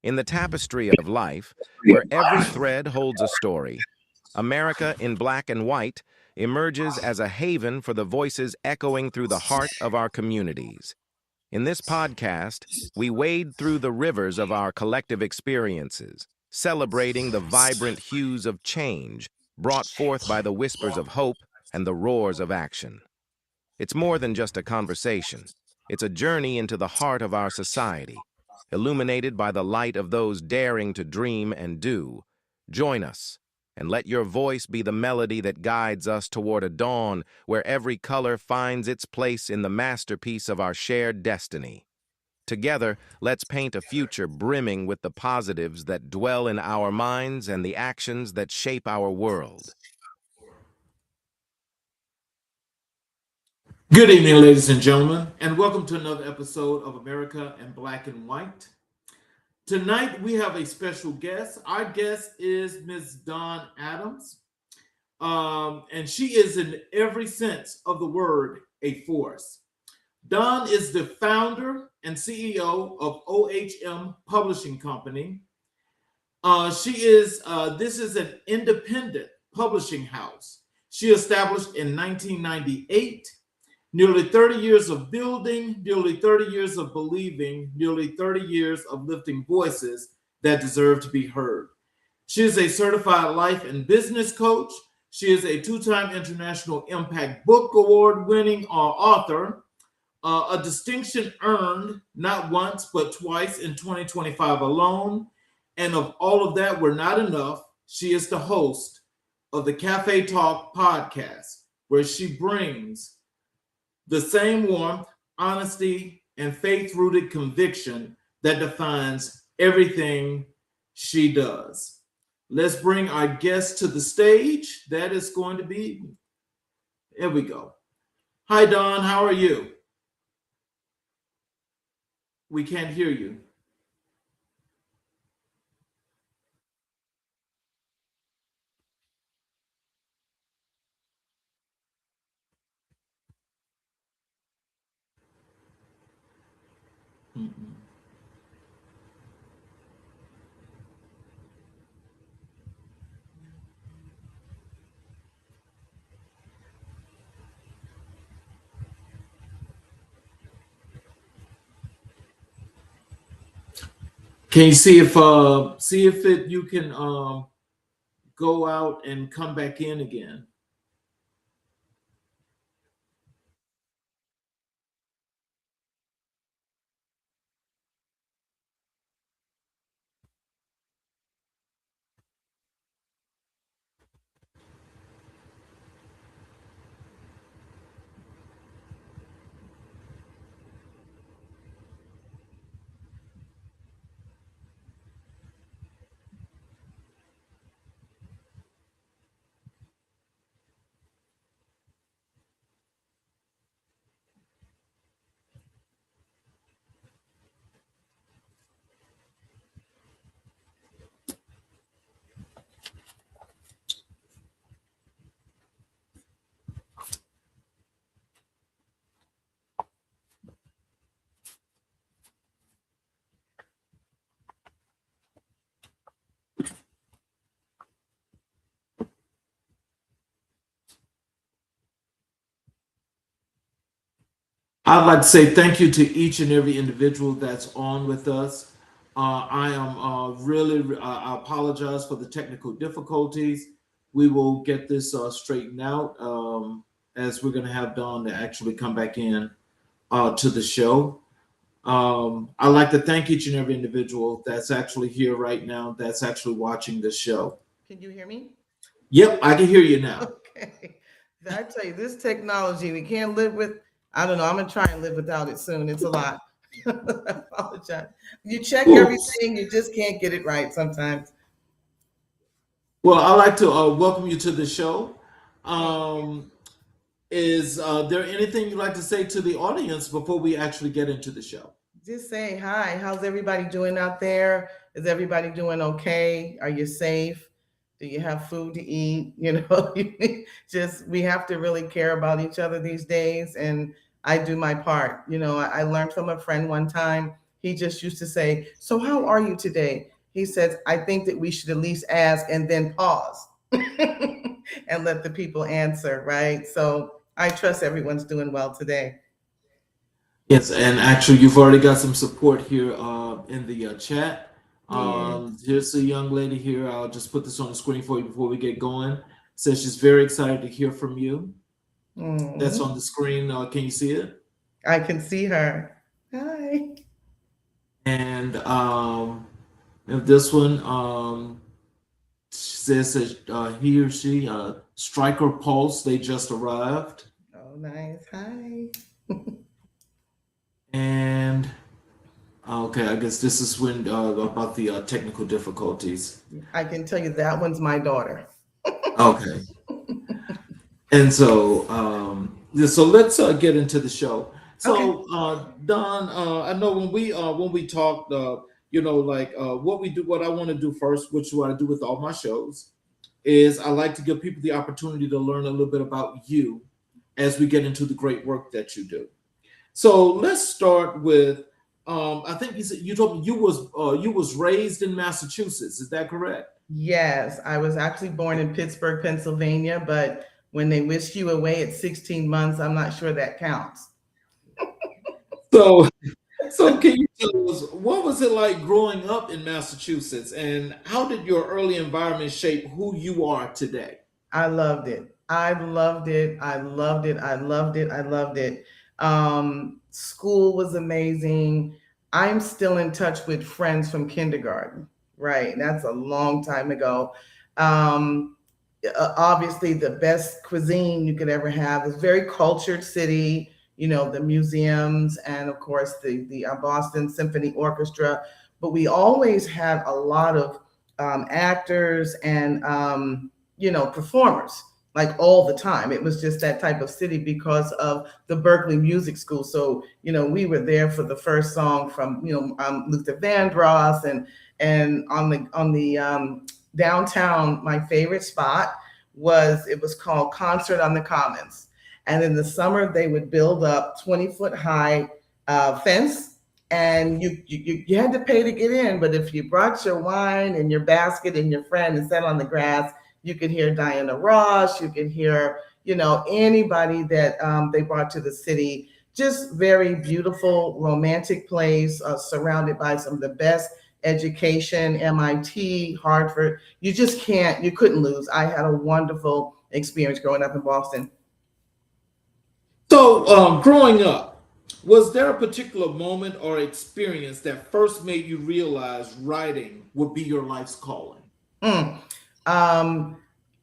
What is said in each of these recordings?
In the tapestry of life, where every thread holds a story, America in black and white emerges as a haven for the voices echoing through the heart of our communities. In this podcast, we wade through the rivers of our collective experiences, celebrating the vibrant hues of change brought forth by the whispers of hope and the roars of action. It's more than just a conversation. It's a journey into the heart of our society, illuminated by the light of those daring to dream and do. Join us, and let your voice be the melody that guides us toward a dawn where every color finds its place in the masterpiece of our shared destiny. Together, let's paint a future brimming with the positives that dwell in our minds and the actions that shape our world. Good evening, ladies and gentlemen, and welcome to another episode of America in Black and White. Tonight, we have a special guest. Our guest is Ms. Dawn Adams, and she is, in every sense of the word, a force. Dawn is the founder and CEO of OHM Publishing Company. This is an independent publishing house. She established in 1998. Nearly 30 years of building, nearly 30 years of believing, nearly 30 years of lifting voices that deserve to be heard. She is a certified life and business coach. She is a two-time International Impact Book Award winning author, a distinction earned not once but twice in 2025 alone. And of all of that were not enough, she is the host of the Cafe Talk podcast, where she brings the same warmth, honesty, and faith-rooted conviction that defines everything she does. Let's bring our guest to the stage. That is going to be, here we go. Hi, Dawn, how are you? We can't hear you. Mm-mm. Can you see if you can go out and come back in again? I'd like to say thank you to each and every individual that's on with us. I apologize for the technical difficulties. We will get this straightened out as we're going to have Dawn to actually come back in to the show. I'd like to thank each and every individual that's actually here right now, that's actually watching this show. Can you hear me? Yep, I can hear you now. Okay. I tell you, this technology, we can't live with. I don't know. I'm going to try and live without it soon. It's a lot. I apologize. You check everything, you just can't get it right sometimes. Well, I'd like to welcome you to the show. Is there anything you'd like to say to the audience before we actually get into the show? Just say hi. How's everybody doing out there? Is everybody doing okay? Are you safe? Do you have food to eat? You know, we have to really care about each other these days. And I do my part. You know, I learned from a friend one time. he just used to say, "So how are you today?" He says, "I think that we should at least ask and then pause and let the people answer," right? So I trust everyone's doing well today. Yes, and actually, you've already got some support here in the chat. Yes. Here's a young lady here. I'll just put this on the screen for you before we get going. Says she's very excited to hear from you. That's Mm, on the screen. Can you see it? I can see her. Hi. And this one says that he or she, Striker Pulse, they just arrived. Oh, nice. Hi. And okay, I guess this is when about the technical difficulties. I can tell you that one's my daughter. Okay, and so yeah, so let's get into the show. So Don, I know when we talked, like what we do, what I want to do first, which is what I do with all my shows, is I like to give people the opportunity to learn a little bit about you as we get into the great work that you do. So let's start with I think you told me you was raised in Massachusetts. Is that correct? Yes, I was actually born in Pittsburgh, Pennsylvania, but when they whisked you away at 16 months, I'm not sure that counts. So so can you tell us what was it like growing up in Massachusetts, and how did your early environment shape who you are today? I loved it. I loved it. I loved it. I loved it. I loved it. School was amazing. I'm still in touch with friends from kindergarten, right? That's a long time ago. Um, Obviously, the best cuisine you could ever have. It's a very cultured city, the museums, and of course, the Boston Symphony Orchestra. But we always had a lot of actors and performers, like all the time. It was just that type of city because of the Berkeley Music School. So we were there for the first song from Luther Vandross, and on the downtown. My favorite spot was called Concert on the Commons, and in the summer they would build up 20-foot high fence. And you had to pay to get in, but if you brought your wine and your basket and your friend and sat on the grass, you could hear Diana Ross, you could hear, anybody that they brought to the city. Just very beautiful, romantic place, surrounded by some of the best education, MIT, Harvard. You couldn't lose. I had a wonderful experience growing up in Boston. So growing up, was there a particular moment or experience that first made you realize writing would be your life's calling? Mm.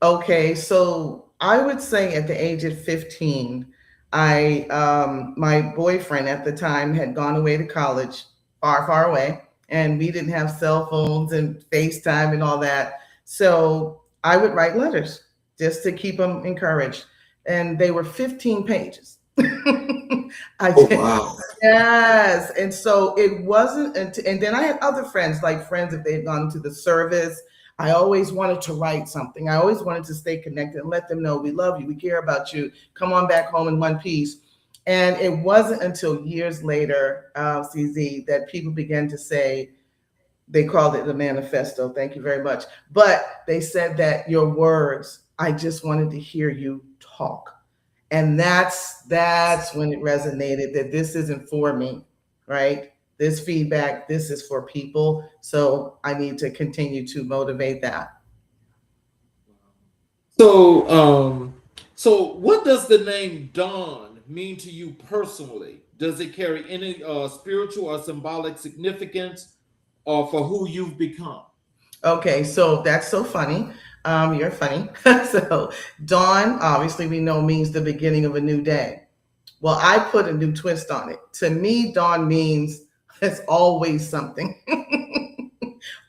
Okay, so I would say at the age of 15, my boyfriend at the time had gone away to college, far, far away, and we didn't have cell phones and FaceTime and all that. So I would write letters just to keep him encouraged, and they were 15 pages. Oh wow! Yes, and so it wasn't, and then I had other friends, if they had gone to the service. I always wanted to write something. I always wanted to stay connected and let them know we love you, we care about you. Come on back home in one piece. And it wasn't until years later, CZ, that people began to say, they called it the manifesto. Thank you very much. But they said that your words, I just wanted to hear you talk. And that's when it resonated that this isn't for me, right? This feedback, this is for people. So I need to continue to motivate that. So what does the name Dawn mean to you personally? Does it carry any spiritual or symbolic significance for who you've become? Okay, so that's so funny. You're funny. So dawn, obviously we know, means the beginning of a new day. Well, I put a new twist on it. To me, dawn means it's always something.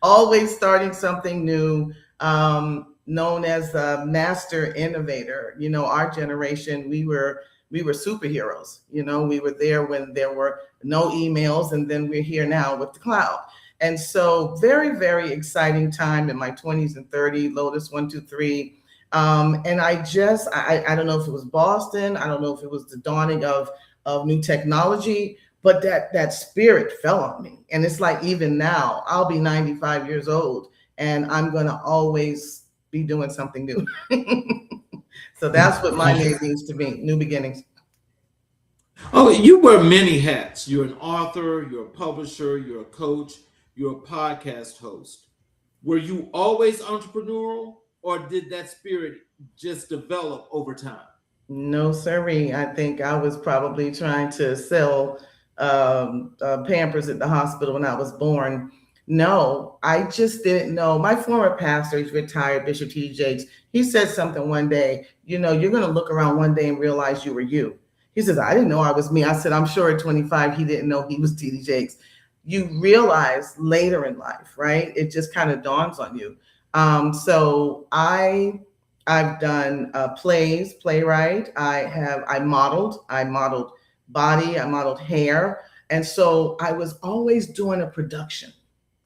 Always starting something new, known as a master innovator. Our generation, we were superheroes. We were there when there were no emails, and then we're here now with the cloud. And so very, very exciting time in my 20s and 30s, Lotus 123. And I don't know if it was Boston. I don't know if it was the dawning of new technology, but that spirit fell on me. And it's like, even now, I'll be 95 years old and I'm going to always be doing something new. So that's what my name means to me, new beginnings. Oh, you wear many hats. You're an author, you're a publisher, you're a coach, you're a podcast host. Were you always entrepreneurial, or did that spirit just develop over time? No, sirree. I think I was probably trying to sell Pampers at the hospital when I was born. No, I just didn't know. My former pastor, he's retired, Bishop T.D. Jakes, he said something one day, you're going to look around one day and realize you were you. He says, I didn't know I was me. I said, I'm sure at 25, he didn't know he was T.D. Jakes. You realize later in life, right? It just kind of dawns on you. So I've done plays, playwright. I modeled body, I modeled hair. And so I was always doing a production.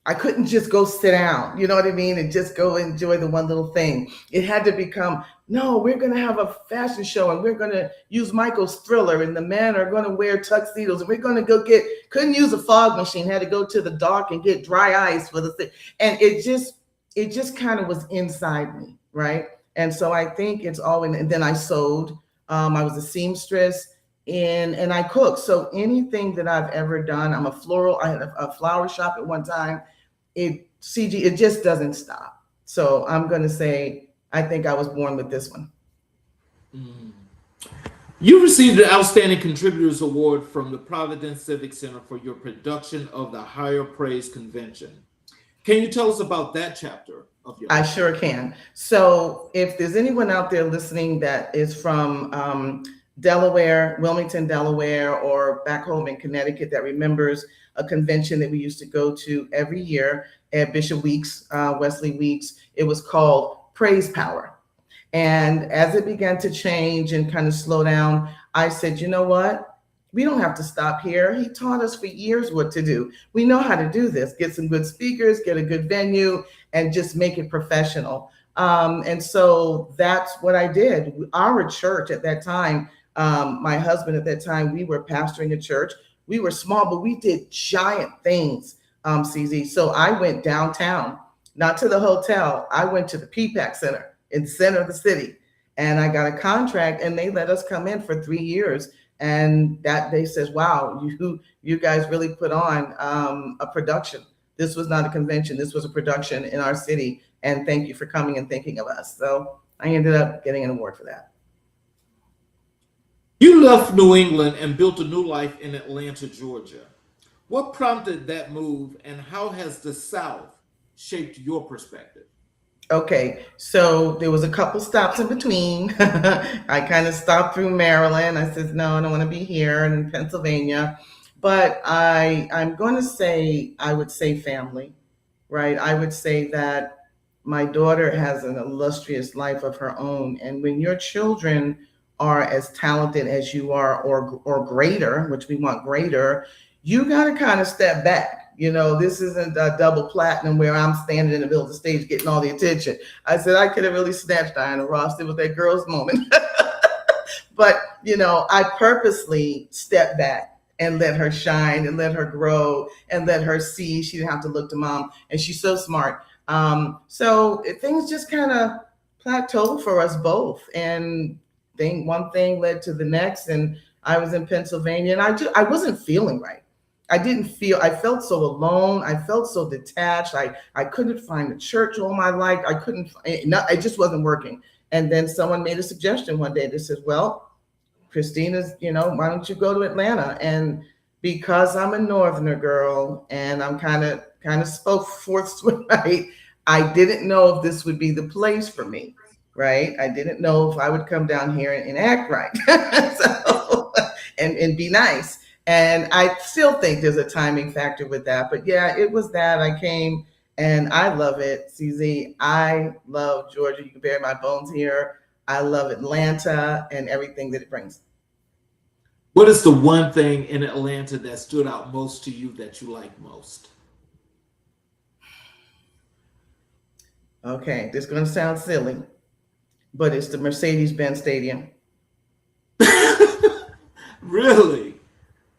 I couldn't just go sit down, you know what I mean? And just go enjoy the one little thing. It had to become, no, we're going to have a fashion show and we're going to use Michael's Thriller and the men are going to wear tuxedos and we're going to couldn't use a fog machine, had to go to the dark and get dry ice for the thing. And it just kind of was inside me, right? And so I think it's always, and then I sewed, I was a seamstress and I cooked. So anything that I've ever done, I had a flower shop at one time. It just doesn't stop. So I'm going to say, I think I was born with this one. You received an Outstanding Contributors Award from the Providence Civic Center for your production of the Higher Praise Convention. Can you tell us about that chapter of your life? I sure can. So if there's anyone out there listening that is from Delaware, Wilmington, Delaware, or back home in Connecticut that remembers a convention that we used to go to every year at Bishop Weeks, Wesley Weeks, it was called Praise Power. And as it began to change and kind of slow down, I said, you know what? We don't have to stop here. He taught us for years what to do. We know how to do this. Get some good speakers, get a good venue, and just make it professional. And so that's what I did. Our church at that time, my husband at that time, we were pastoring a church. We were small, but we did giant things, CZ. So I went downtown, not to the hotel. I went to the PPAC Center in the center of the city, and I got a contract, and they let us come in for 3 years. And that day says, wow, you guys really put on a production. This was not a convention. This was a production in our city. And thank you for coming and thinking of us. So I ended up getting an award for that. You left New England and built a new life in Atlanta, Georgia. What prompted that move, and how has the South shaped your perspective? Okay, so there was a couple stops in between. I kind of stopped through Maryland. I said, no, I don't want to be here, and in Pennsylvania. But I'm going to say, I would say family, right? I would say that my daughter has an illustrious life of her own. And when your children are as talented as you are, or greater, which we want greater, you got to kind of step back. You know, this isn't a double platinum where I'm standing in the middle of the stage getting all the attention. I said I could have really snatched Diana Ross. It was that girl's moment. But, you know, I purposely stepped back and let her shine and let her grow and let her see. She didn't have to look to mom. And she's so smart. So things just kind of plateaued for us both. And one thing led to the next. And I was in Pennsylvania, and I wasn't feeling right. I felt so alone. I felt so detached. I couldn't find a church all my life. It just wasn't working. And then someone made a suggestion one day that said, well, Christina's, why don't you go to Atlanta? And because I'm a Northerner girl and I'm kind of spoke forth, right? I didn't know if this would be the place for me, right? I didn't know if I would come down here and act right. and be nice. And I still think there's a timing factor with that. But yeah, it was that. I came and I love it, CZ. I love Georgia. You can bury my bones here. I love Atlanta and everything that it brings. What is the one thing in Atlanta that stood out most to you that you like most? Okay, this is going to sound silly, but it's the Mercedes-Benz Stadium. Really?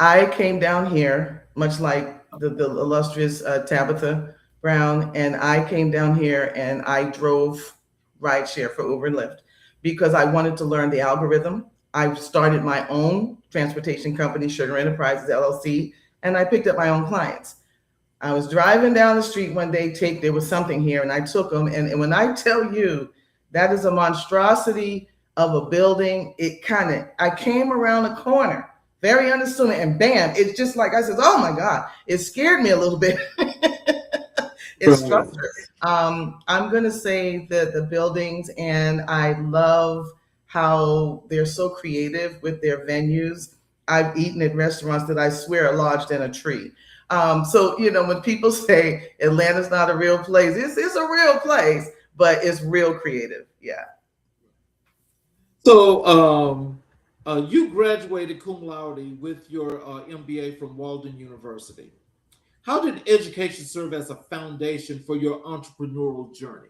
I came down here, much like the illustrious Tabitha Brown, and I came down here and I drove rideshare for Uber and Lyft because I wanted to learn the algorithm. I started my own transportation company, Sugar Enterprises LLC, and I picked up my own clients. I was driving down the street one day, there was something here, and I took them. And when I tell you that is a monstrosity of a building, I came around a corner, very unassuming, and bam, it's just like I said, oh my God, it scared me a little bit. It's structure. I'm going to say that the buildings, and I love how they're so creative with their venues. I've eaten at restaurants that I swear are lodged in a tree. So, when people say Atlanta's not a real place, it's a real place, but it's real creative. Yeah. So you graduated cum laude with your MBA from Walden University. How did education serve as a foundation for your entrepreneurial journey?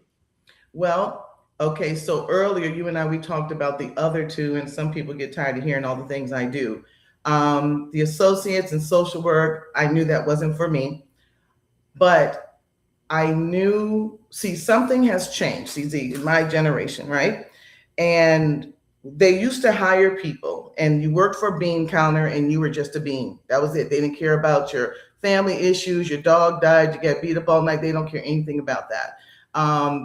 Well, okay, so earlier you and I, we talked about the other two, and some people get tired of hearing all the things I do. The associates in social work, I knew that wasn't for me, but I knew, something has changed, CZ, in my generation, right? And they used to hire people, and you worked for a bean counter and you were just a bean. That was it. They didn't care about your family issues, your dog died, you got beat up all night. They don't care anything about that.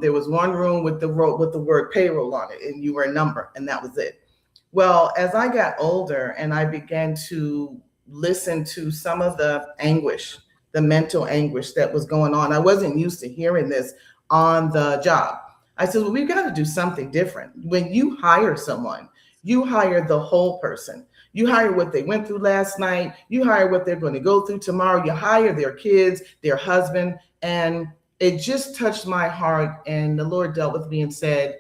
There was one room with the word payroll on it, and you were a number, and that was it. Well, as I got older and I began to listen to some of the anguish, the mental anguish that was going on, I wasn't used to hearing this on the job. I said, well, we've got to do something different. When you hire someone, you hire the whole person. You hire what they went through last night. You hire what they're going to go through tomorrow. You hire their kids, their husband. And it just touched my heart. And the Lord dealt with me and said,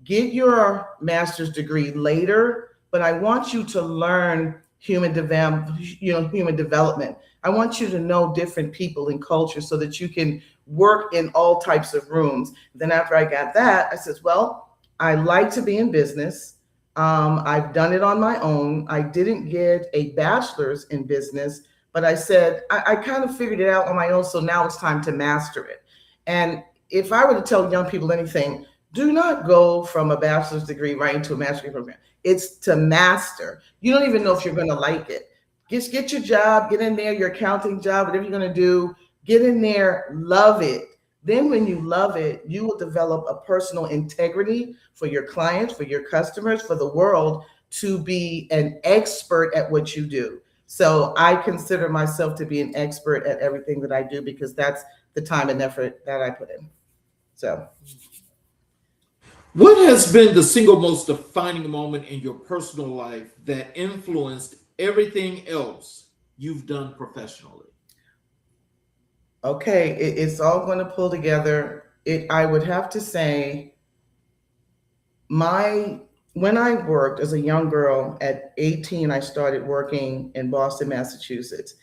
get your master's degree later, but I want you to learn human development. I want you to know different people and culture so that you can work in all types of rooms. Then after I got that, I said, well, I like to be in business. I've done it on my own. I didn't get a bachelor's in business, but I said, I kind of figured it out on my own. So now it's time to master it. And if I were to tell young people anything, do not go from a bachelor's degree right into a master's degree program. It's to master. You don't even know if you're going to like it. Just get your job, get in there, your accounting job, whatever you're going to do, get in there, love it. Then when you love it, you will develop a personal integrity for your clients, for your customers, for the world, to be an expert at what you do. So I consider myself to be an expert at everything that I do because that's the time and effort that I put in. So. What has been the single most defining moment in your personal life that influenced everything else you've done professionally? Okay, it's all going to pull together. I would have to say when I worked as a young girl at 18, I started working in Boston, Massachusetts.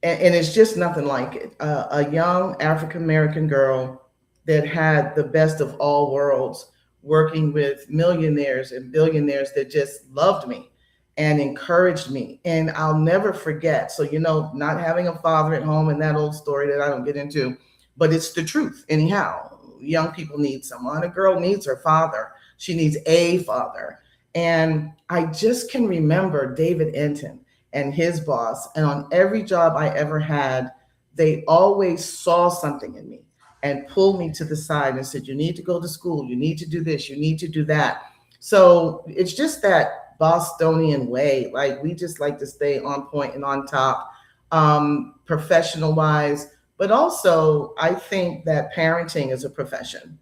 And it's just nothing like it. A young African-American girl that had the best of all worlds, working with millionaires and billionaires that just loved me and encouraged me. And I'll never forget. So, not having a father at home and that old story that I don't get into, but it's the truth. Anyhow, young people need someone. A girl needs her father. She needs a father. And I just can remember David Enton and his boss. And on every job I ever had, they always saw something in me and pulled me to the side and said, you need to go to school. You need to do this. You need to do that. So it's just that Bostonian way. Like, we just like to stay on point and on top, professional wise. But also, I think that parenting is a profession.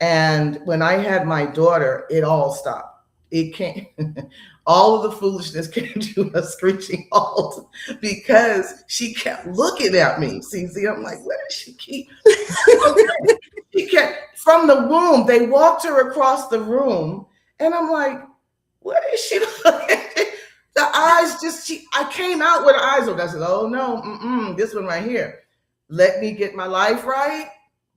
And when I had my daughter, it all stopped. It can't. All of the foolishness came to a screeching halt because she kept looking at me. See, I'm like, where does she keep? She kept, from the womb, they walked her across the room, and I'm like, what is she looking at? The eyes I came out with her eyes open. I said, oh no, this one right here. Let me get my life right.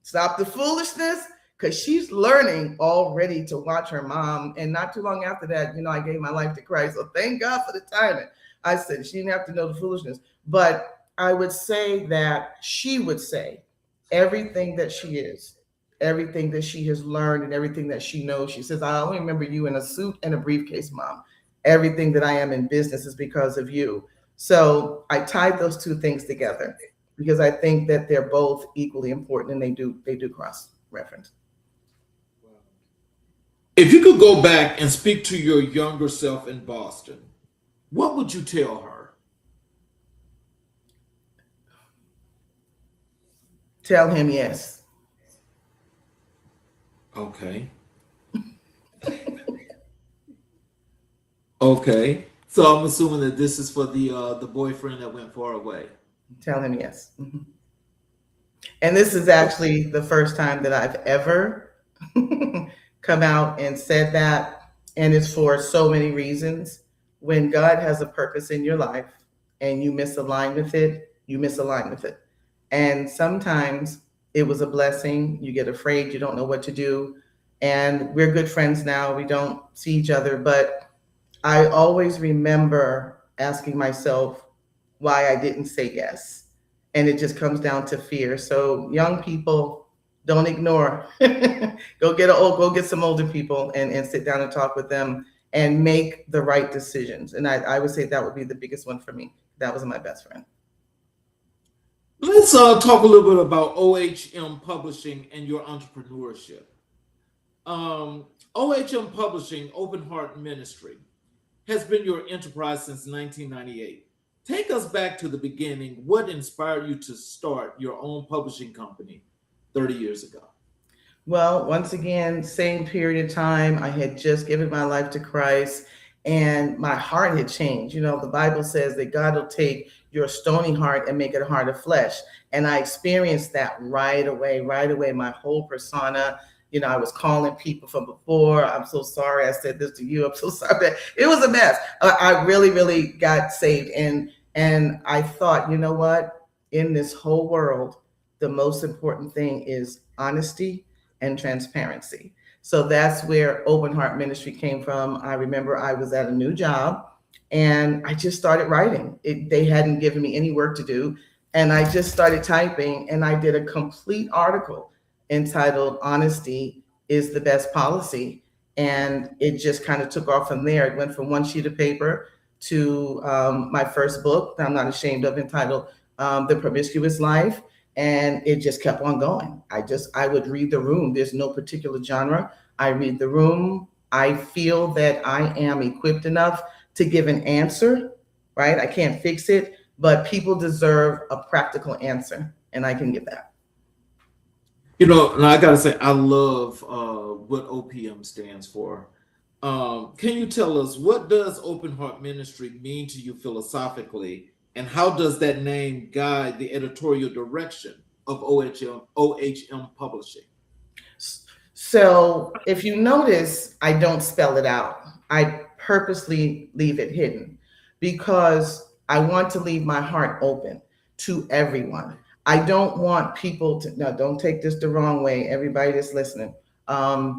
Stop the foolishness. because she's learning already to watch her mom. And not too long after that, I gave my life to Christ. So thank God for the timing. I said she didn't have to know the foolishness. But I would say that she would say everything that she is, everything that she has learned and everything that she knows. She says, I only remember you in a suit and a briefcase, Mom. Everything that I am in business is because of you. So I tied those two things together because I think that they're both equally important and they do cross reference. If you could go back and speak to your younger self in Boston, what would you tell her? Tell him yes. Okay. Okay. So I'm assuming that this is for the boyfriend that went far away. Tell him yes. Mm-hmm. And this is actually the first time that I've ever come out and said that. And it's for so many reasons. When God has a purpose in your life and you misalign with it, you misalign with it. And sometimes it was a blessing. You get afraid, you don't know what to do. And we're good friends now. We don't see each other, but I always remember asking myself why I didn't say yes. And it just comes down to fear. So young people, don't ignore. Go get some older people and sit down and talk with them and make the right decisions. And I would say that would be the biggest one for me. That was my best friend. Let's talk a little bit about OHM Publishing and your entrepreneurship. OHM Publishing, Open Heart Ministry, has been your enterprise since 1998. Take us back to the beginning. What inspired you to start your own publishing company 30 years ago? Well, once again, same period of time. I had just given my life to Christ and my heart had changed. The Bible says that God will take your stony heart and make it a heart of flesh. And I experienced that right away, my whole persona. I was calling people from before. I'm so sorry I said this to you. I'm so sorry. It was a mess. I really, really got saved. And I thought, you know what? In this whole world, the most important thing is honesty and transparency. So that's where Open Heart Ministry came from. I remember I was at a new job and I just started writing. They hadn't given me any work to do. And I just started typing and I did a complete article entitled Honesty is the Best Policy. And it just kind of took off from there. It went from one sheet of paper to my first book that I'm not ashamed of, entitled The Promiscuous Life. And it just kept on going. I would read the room. There's no particular genre. I read the room. I feel that I am equipped enough to give an answer, right? I can't fix it, but people deserve a practical answer, and I can give that. And I got to say, I love what OPM stands for. Can you tell us, what does Open Heart Ministry mean to you philosophically, and how does that name guide the editorial direction of OHM Publishing? So if you notice, I don't spell it out. I purposely leave it hidden because I want to leave my heart open to everyone. I don't want people to, now don't take this the wrong way, everybody that's listening. I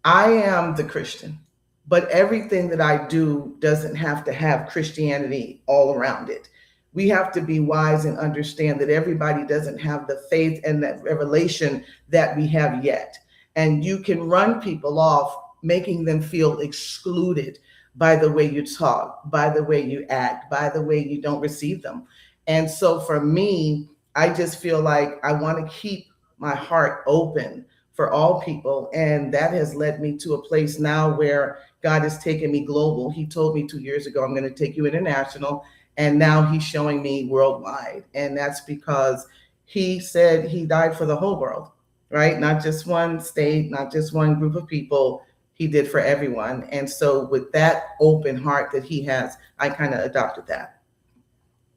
am the Christian, but everything that I do doesn't have to have Christianity all around it. We have to be wise and understand that everybody doesn't have the faith and that revelation that we have yet. And you can run people off, making them feel excluded by the way you talk, by the way you act, by the way you don't receive them. And so for me, I just feel like I want to keep my heart open for all people. And that has led me to a place now where God has taken me global. He told me 2 years ago, I'm going to take you international. And now he's showing me worldwide. And that's because he said he died for the whole world, right? Not just one state, not just one group of people. He did for everyone. And so with that open heart that he has, I kind of adopted that.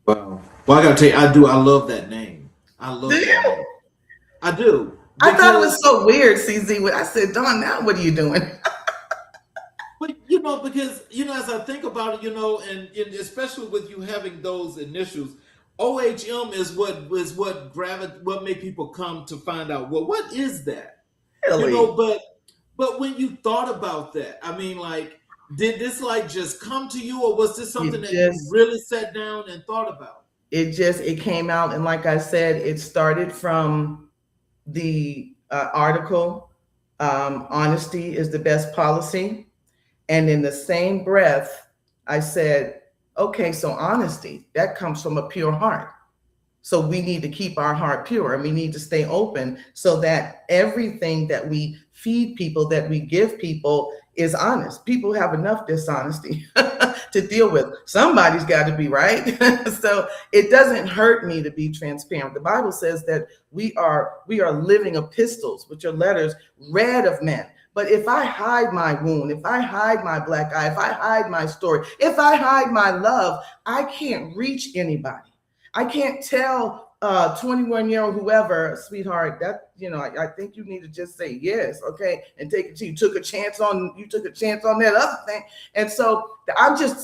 Wow. Well, I got to tell you, I love that name. I love that name. I do. I thought it was so weird, CZ. When I said, Dawn, now what are you doing? But, because, as I think about it, and especially with you having those initials, OHM is what made people come to find out, well, what is that? Really. But when you thought about that, I mean, like, did this like just come to you, or was this something It that you just really sat down and thought about? it came out, and like I said, it started from the article, honesty is the best policy. And in the same breath, I said, okay, so honesty, that comes from a pure heart. So we need to keep our heart pure, and we need to stay open so that everything that we feed people, that we give people, is honest. People have enough dishonesty to deal with. Somebody's got to be right. So it doesn't hurt me to be transparent. The Bible says that we are living epistles, which are letters read of men. But if I hide my wound, if I hide my black eye, if I hide my story, if I hide my love, I can't reach anybody. I can't tell 21-year-old whoever, sweetheart, that, I think you need to just say yes, okay, and take it to you. Took a chance on that other thing. And so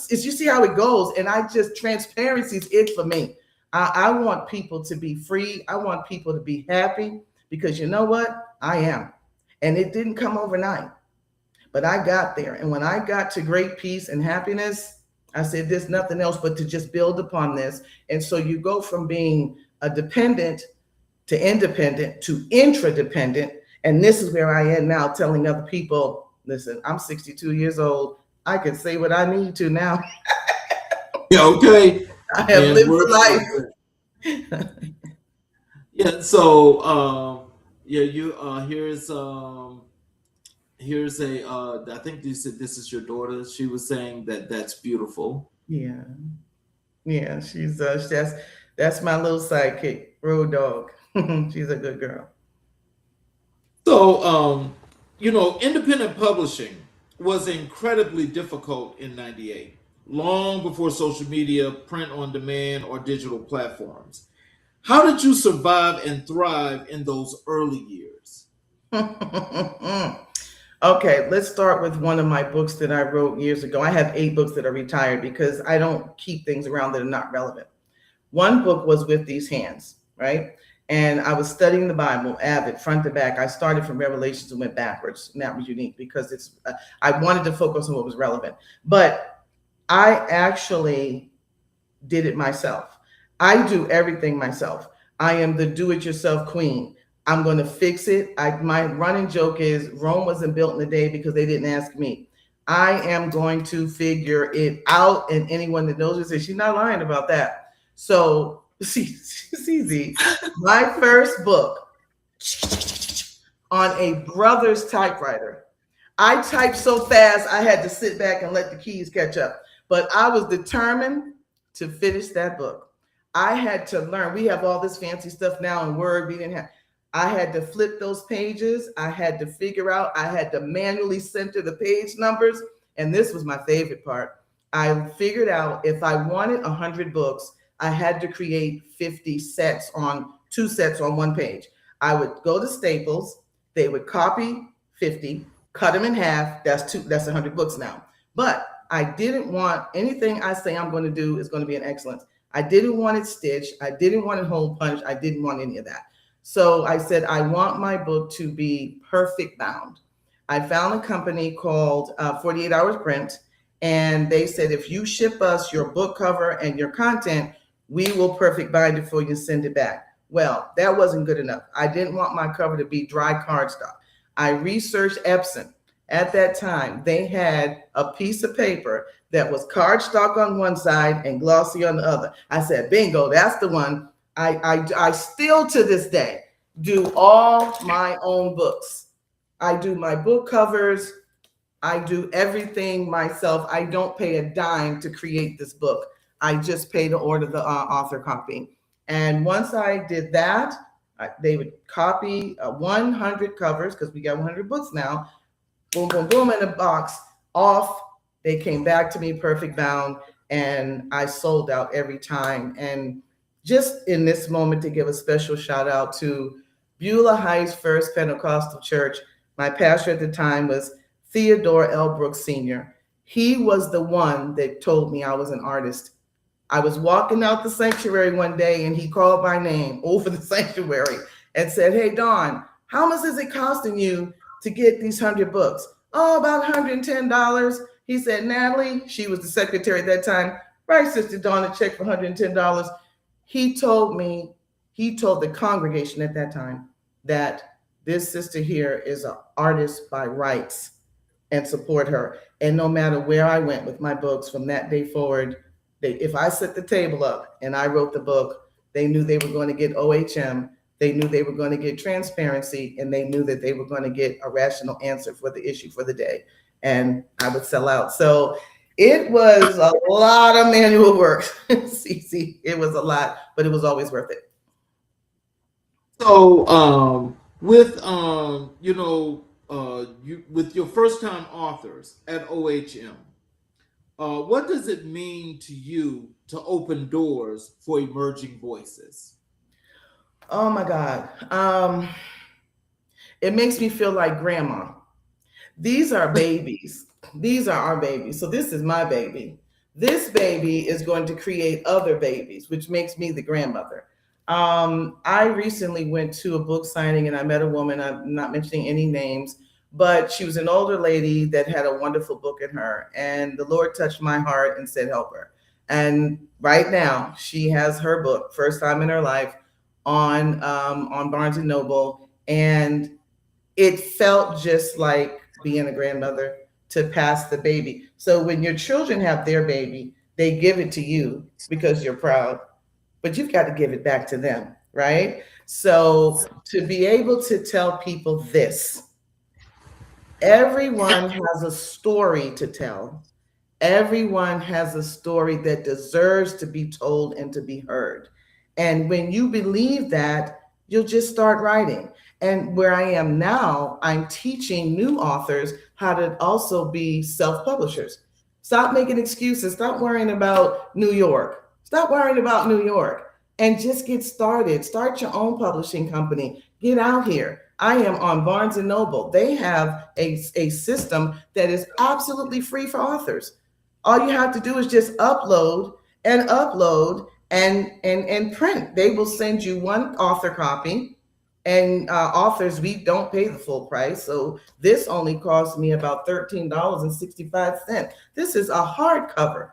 you see how it goes. And transparency is it for me. I want people to be free. I want people to be happy, because you know what? I am. And it didn't come overnight, but I got there. And when I got to great peace and happiness, I said, there's nothing else but to just build upon this. And so you go from being a dependent to independent to intradependent. And this is where I am now, telling other people, listen, I'm 62 years old. I can say what I need to now. Yeah, okay. I have lived the life. Yeah. So, here's a I think you said this is your daughter. She was saying that that's beautiful. Yeah. She's that's my little sidekick, road dog. She's a good girl. So, independent publishing was incredibly difficult in '98, long before social media, print on demand, or digital platforms. How did you survive and thrive in those early years? Okay, let's start with one of my books that I wrote years ago. I have 8 books that are retired because I don't keep things around that are not relevant. One book was With These Hands, right? And I was studying the Bible, avid, front to back. I started from Revelations and went backwards. And that was unique because I wanted to focus on what was relevant. But I actually did it myself. I do everything myself. I am the do-it-yourself queen. I'm going to fix it. My running joke is Rome wasn't built in a day because they didn't ask me. I am going to figure it out. And anyone that knows this, she's not lying about that. So, see, my first book on a brother's typewriter. I typed so fast, I had to sit back and let the keys catch up. But I was determined to finish that book. I had to learn. We have all this fancy stuff now in Word. We didn't have. I had to flip those pages. I had to figure out, I had to manually center the page numbers. And this was my favorite part. I figured out if I wanted 100 books, I had to create 50 sets on 2 sets on 1 page. I would go to Staples. They would copy 50, cut them in half. That's 100 books now. But I didn't want anything I say I'm going to do is going to be an excellence. I didn't want it stitched. I didn't want it hole punched. I didn't want any of that. So I said, I want my book to be perfect bound. I found a company called 48 Hours Print, and they said, if you ship us your book cover and your content, we will perfect bind it for you and send it back. Well, that wasn't good enough. I didn't want my cover to be dry cardstock. I researched Epson. At that time, they had a piece of paper that was cardstock on one side and glossy on the other. I said, bingo, that's the one. I still to this day do all my own books. I do my book covers. I do everything myself. I don't pay a dime to create this book. I just pay to order the author copy. And once I did that, they would copy 100 covers, because we got 100 books now. Boom, boom, boom, in a box, off. They came back to me perfect bound, and I sold out every time. And just in this moment, to give a special shout out to Beulah Heights First Pentecostal Church. My pastor at the time was Theodore L. Brooks Sr. He was the one that told me I was an artist. I was walking out the sanctuary one day, and he called my name over the sanctuary and said, hey, Dawn, How much is it costing you to get these 100 books? Oh, about $110. He said, Natalie, she was the secretary at that time, write Sister Dawn a check for $110. He told the congregation at that time that this sister here is an artist by rights and support her. And no matter where I went with my books from that day forward, if I set the table up and I wrote the book, they knew they were going to get OHM, they knew they were going to get transparency, and they knew that they were going to get a rational answer for the issue for the day. And I would sell out. So it was a lot of manual work, Cece. It was a lot, but it was always worth it. So with with your first time authors at OHM, what does it mean to you to open doors for emerging voices? Oh my God. It makes me feel like grandma. These are babies. These are our babies. So this is my baby. This baby is going to create other babies, which makes me the grandmother. I recently went to a book signing and I met a woman, I'm not mentioning any names, but she was an older lady that had a wonderful book in her. And the Lord touched my heart and said, help her. And right now she has her book, first time in her life, on Barnes and Noble. And it felt just like being a grandmother to pass the baby. So when your children have their baby, they give it to you because you're proud, but you've got to give it back to them, right? So to be able to tell people this, everyone has a story to tell. Everyone has a story that deserves to be told and to be heard. And when you believe that, you'll just start writing. And where I am now, I'm teaching new authors how to also be self-publishers. Stop making excuses. Stop worrying about New York. Stop worrying about New York and just get started. Start your own publishing company. Get out here. I am on Barnes and Noble. They have a system that is absolutely free for authors. All you have to do is just upload and print. They will send you one author copy. And authors, we don't pay the full price. So this only cost me about $13.65. This is a hardcover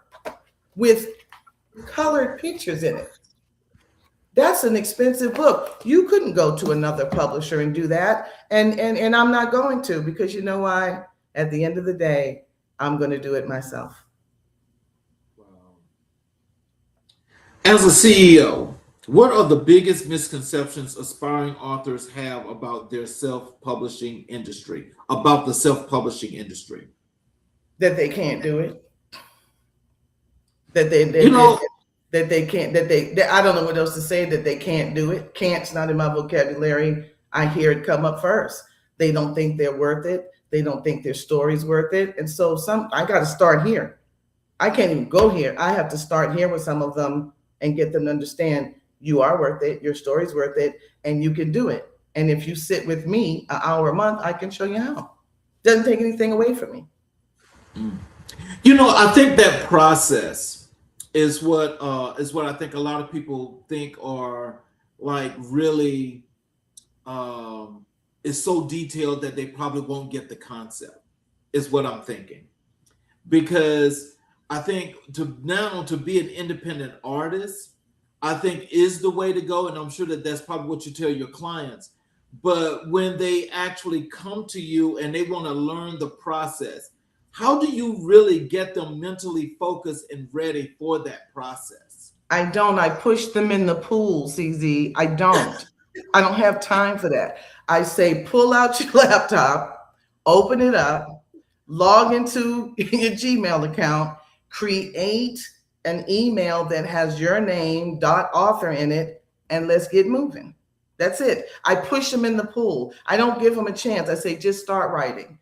with colored pictures in it. That's an expensive book. You couldn't go to another publisher and do that. And I'm not going to, because you know why? At the end of the day, I'm going to do it myself. Wow. As a CEO, what are the biggest misconceptions aspiring authors have about their self-publishing industry, about the self-publishing industry? That they can't do it. That they can't, I don't know what else to say, that they can't do it. Can't's not in my vocabulary. I hear it come up first. They don't think they're worth it. They don't think their story's worth it. And so I got to start here. I can't even go here. I have to start here with some of them and get them to understand you are worth it, your story's worth it, and you can do it. And if you sit with me an hour a month, I can show you how. Doesn't take anything away from me. I think that process is what I think a lot of people think are like really is so detailed that they probably won't get the concept, is what I'm thinking. Because I think to be an independent artist, I think is the way to go. And I'm sure that that's probably what you tell your clients. But when they actually come to you and they want to learn the process, how do you really get them mentally focused and ready for that process? I don't. I push them in the pool, CZ. I don't. I don't have time for that. I say, pull out your laptop, open it up, log into your Gmail account, create an email that has your name, .author in it, and let's get moving. That's it. I push them in the pool. I don't give them a chance. I say, just start writing.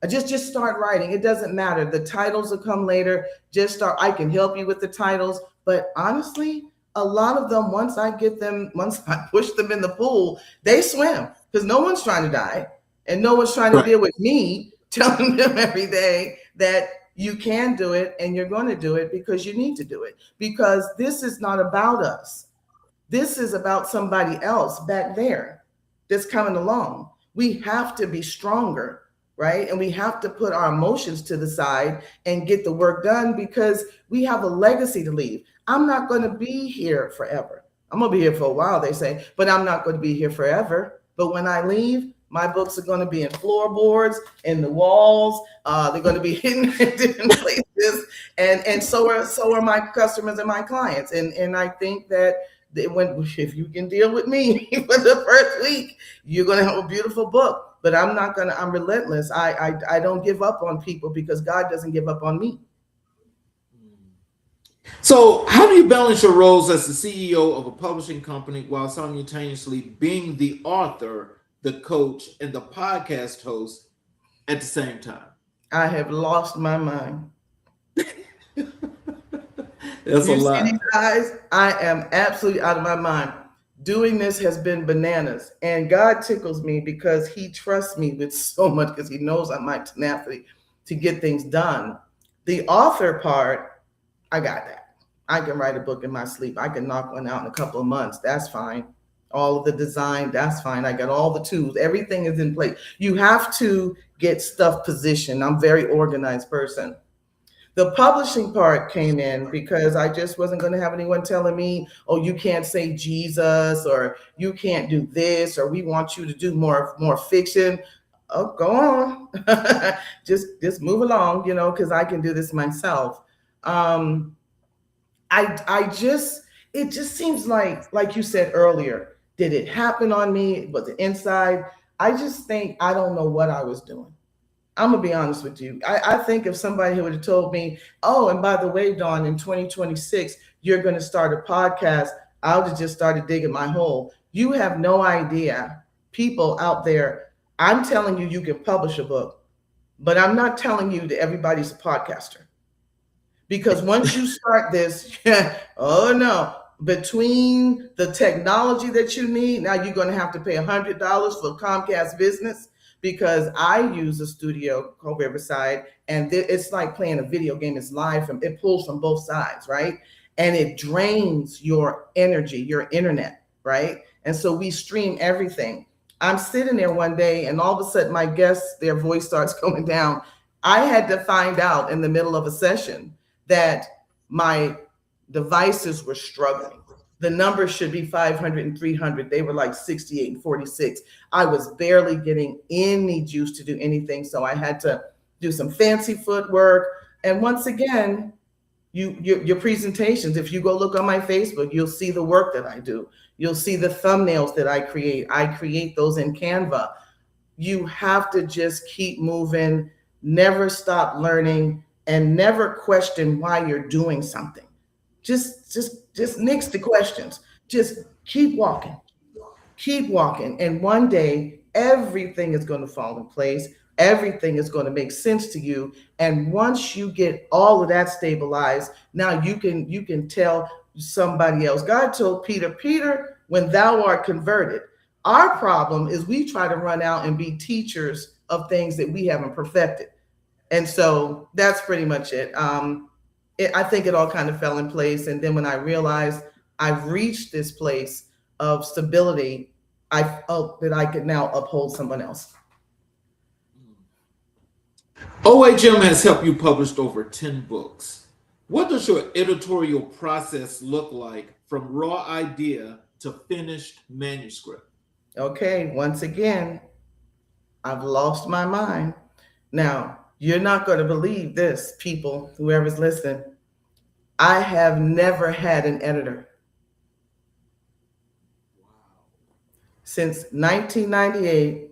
Just start writing. It doesn't matter. The titles will come later. Just start. I can help you with the titles. But honestly, a lot of them, once I push them in the pool, they swim, because no one's trying to die. And no one's trying to deal with me telling them every day that you can do it and you're going to do it because you need to do it. Because this is not about us. This is about somebody else back there. that's coming along. We have to be stronger, right? And we have to put our emotions to the side and get the work done because we have a legacy to leave. I'm not going to be here forever. I'm going to be here for a while, they say, but I'm not going to be here forever. But when I leave, my books are going to be in floorboards, in the walls. They're going to be hidden in different places, and so are my customers and my clients. And I think that if you can deal with me for the first week, you're going to have a beautiful book. But I'm not going to. I'm relentless. I don't give up on people because God doesn't give up on me. So, how do you balance your roles as the CEO of a publishing company while simultaneously being the author, the coach, and the podcast host at the same time? I have lost my mind. That's a lot. See these eyes? I am absolutely out of my mind. Doing this has been bananas. And God tickles me because he trusts me with so much because he knows I my tenacity to get things done. The author part, I got that. I can write a book in my sleep. I can knock one out in a couple of months. That's fine. All of the design, that's fine. I got all the tools. Everything is in place. You have to get stuff positioned. I'm a very organized person. The publishing part came in because I just wasn't going to have anyone telling me, oh, you can't say Jesus, or you can't do this, or we want you to do more fiction. Oh, go on. just move along, because I can do this myself. It just seems like you said earlier, did it happen on me? Was it inside? I just think I don't know what I was doing. I'm gonna be honest with you. I think if somebody would have told me, oh, and by the way, Dawn, in 2026, you're gonna start a podcast, I would have just started digging my hole. You have no idea. People out there, I'm telling you, you can publish a book, but I'm not telling you that everybody's a podcaster. Because once you start this, oh no, between the technology that you need, now you're going to have to pay $100 for Comcast Business because I use a studio called Riverside, and it's like playing a video game. It's live, it pulls from both sides, right? And it drains your energy, your internet, right? And so we stream everything. I'm sitting there one day, and all of a sudden my guests, their voice starts going down. I had to find out in the middle of a session that my devices were struggling. The numbers should be 500 and 300. They were like 68 and 46. I was barely getting any juice to do anything. So I had to do some fancy footwork. And once again, your presentations, if you go look on my Facebook, you'll see the work that I do. You'll see the thumbnails that I create. I create those in Canva. You have to just keep moving, never stop learning, and never question why you're doing something. Just nix the questions. Just keep walking. And one day, everything is going to fall in place. Everything is going to make sense to you. And once you get all of that stabilized, now you can tell somebody else. God told Peter, when thou art converted. Our problem is we try to run out and be teachers of things that we haven't perfected. And so that's pretty much it. I think it all kind of fell in place. And then when I realized I've reached this place of stability, I felt that I could now uphold someone else. OHM has helped you publish over 10 books. What does your editorial process look like from raw idea to finished manuscript? Okay, once again, I've lost my mind. Now, you're not going to believe this, people, whoever's listening. I have never had an editor. Wow. Since 1998.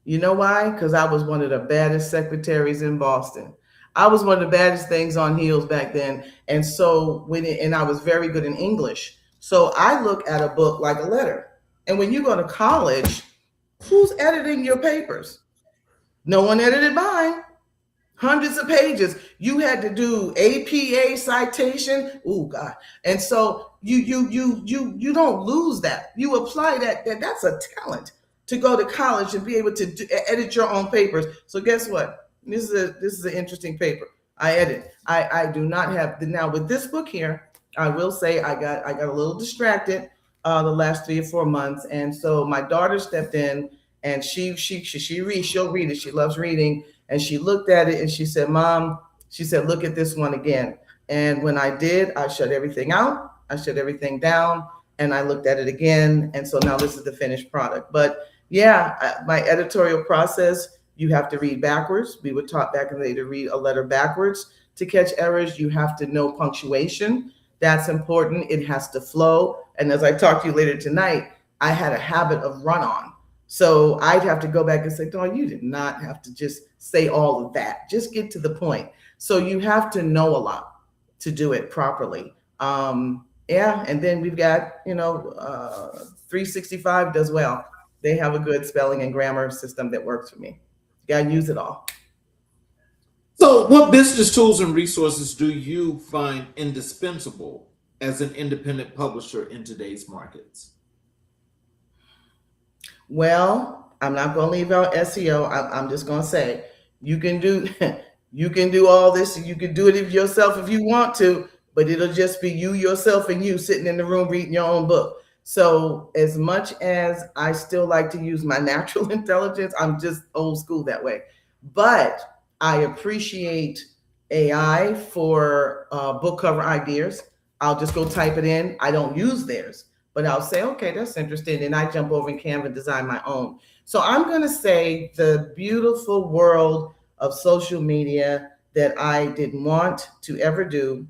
You know why? Because I was one of the baddest secretaries in Boston. I was one of the baddest things on heels back then. And so and I was very good in English. So I look at a book like a letter. And when you go to college, who's editing your papers? No one edited mine. Hundreds of pages. You had to do APA citation. Oh God. And so you don't lose that. You apply that. That's a talent to go to college and be able to edit your own papers. So guess what? This is an interesting paper. I edit. I do not have now with this book here. I will say I got a little distracted the last 3 or 4 months. And so my daughter stepped in, and she'll read it. She loves reading. And she looked at it and she said, Mom, she said, look at this one again. And when I did, I shut everything out. I shut everything down, and I looked at it again. And so now this is the finished product. But yeah, my editorial process, you have to read backwards. We were taught back in the day to read a letter backwards to catch errors. You have to know punctuation. That's important. It has to flow. And as I talk to you later tonight, I had a habit of run on. So I'd have to go back and say, Dawn, you did not have to just say all of that. Just get to the point. So you have to know a lot to do it properly. Yeah, and then we've got, 365 does well. They have a good spelling and grammar system that works for me. You gotta use it all. So what business tools and resources do you find indispensable as an independent publisher in today's markets? Well, I'm not going to leave out SEO. I'm just going to say you can do you can do all this, and you can do it yourself if you want to, but it'll just be you, yourself, and you sitting in the room reading your own book. So as much as I still like to use my natural intelligence, I'm just old school that way. But I appreciate AI for book cover ideas. I'll just go type it in. I don't use theirs, but I'll say, okay, that's interesting. And I jump over in Canva and design my own. So I'm going to say the beautiful world of social media that I didn't want to ever do,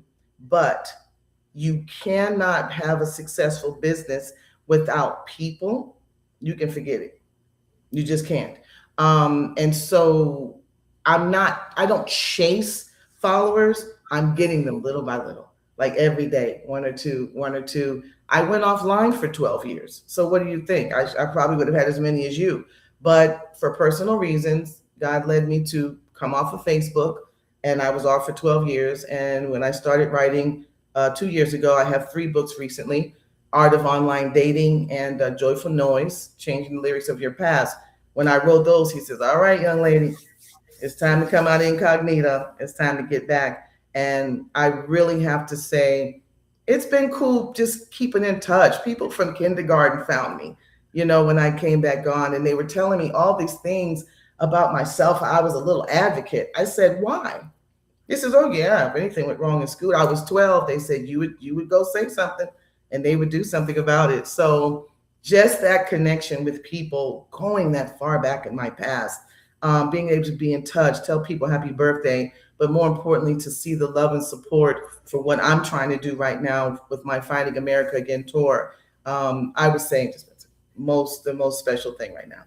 but you cannot have a successful business without people. You can forget it. You just can't. And so I don't chase followers. I'm getting them little by little, like every day, one or two. I went offline for 12 years. So what do you think? I probably would have had as many as you, but for personal reasons, God led me to come off of Facebook, and I was off for 12 years. And when I started writing 2 years ago, I have 3 books recently: Art of Online Dating and Joyful Noise, Changing the Lyrics of Your Past. When I wrote those, he says, all right, young lady, it's time to come out incognito. It's time to get back. And I really have to say, it's been cool just keeping in touch. People from kindergarten found me, when I came back on, and they were telling me all these things about myself. I was a little advocate. I said, why? He says, oh yeah, if anything went wrong in school, I was 12. They said you would go say something and they would do something about it. So just that connection with people, going that far back in my past, being able to be in touch, tell people happy birthday, but more importantly, to see the love and support for what I'm trying to do right now with my Finding America Again tour. I would say just the most special thing right now.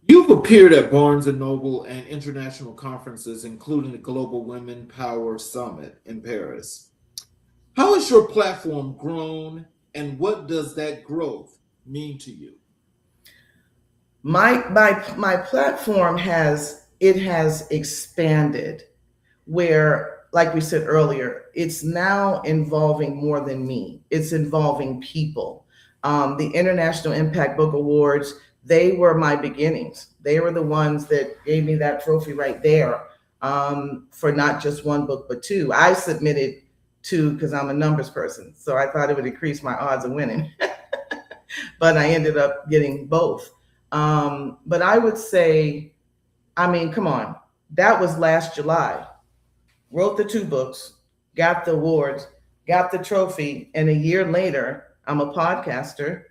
You've appeared at Barnes & Noble and international conferences, including the Global Women Power Summit in Paris. How has your platform grown, and what does that growth mean to you? My platform has expanded, where, like we said earlier, it's now involving more than me. It's involving people. The International Impact Book Awards, they were my beginnings. They were the ones that gave me that trophy right there, for not just one book, but 2. I submitted 2 because I'm a numbers person. So I thought it would increase my odds of winning, but I ended up getting both. But I would say, come on, that was last July. Wrote the 2 books, got the awards, got the trophy, and a year later, I'm a podcaster.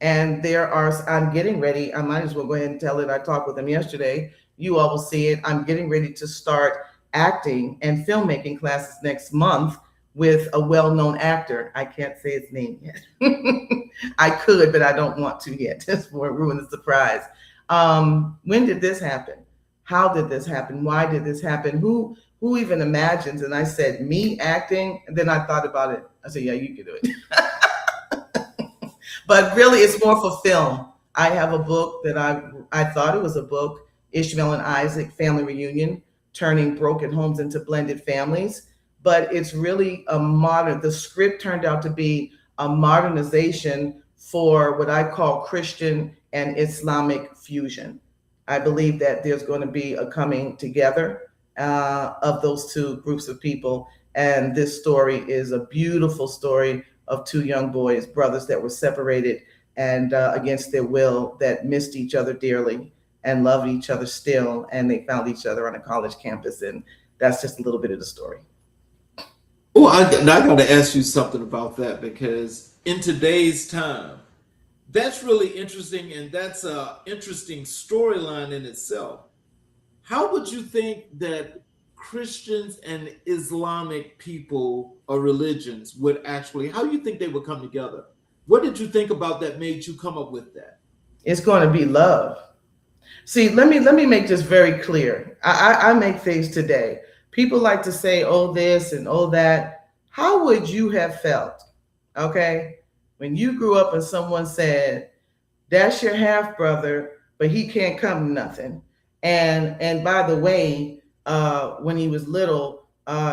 And I'm getting ready. I might as well go ahead and tell it. I talked with them yesterday. You all will see it. I'm getting ready to start acting and filmmaking classes next month with a well-known actor. I can't say his name yet. I could, but I don't want to yet. Just for ruin the surprise. When did this happen? How did this happen? Why did this happen? Who even imagines? And I said, me acting. And then I thought about it. I said, yeah, you can do it. But really, it's more for film. I have a book that I thought it was a book, Ishmael and Isaac, Family Reunion, Turning Broken Homes into Blended Families. But it's really the script turned out to be a modernization for what I call Christian and Islamic fusion. I believe that there's going to be a coming together of those 2 groups of people. And this story is a beautiful story of two young boys, brothers that were separated and against their will, that missed each other dearly and loved each other still, and they found each other on a college campus. And that's just a little bit of the story. Oh, I got to ask you something about that, because in today's time, that's really interesting, and that's an interesting storyline in itself. How would you think that Christians and Islamic people or religions would actually, how do you think they would come together? What did you think about that made you come up with that? It's going to be love. See, let me make this very clear. I make things today. People like to say, oh, this and oh, that. How would you have felt, okay, when you grew up and someone said, that's your half brother, but he can't come to nothing. And by the way, when he was little,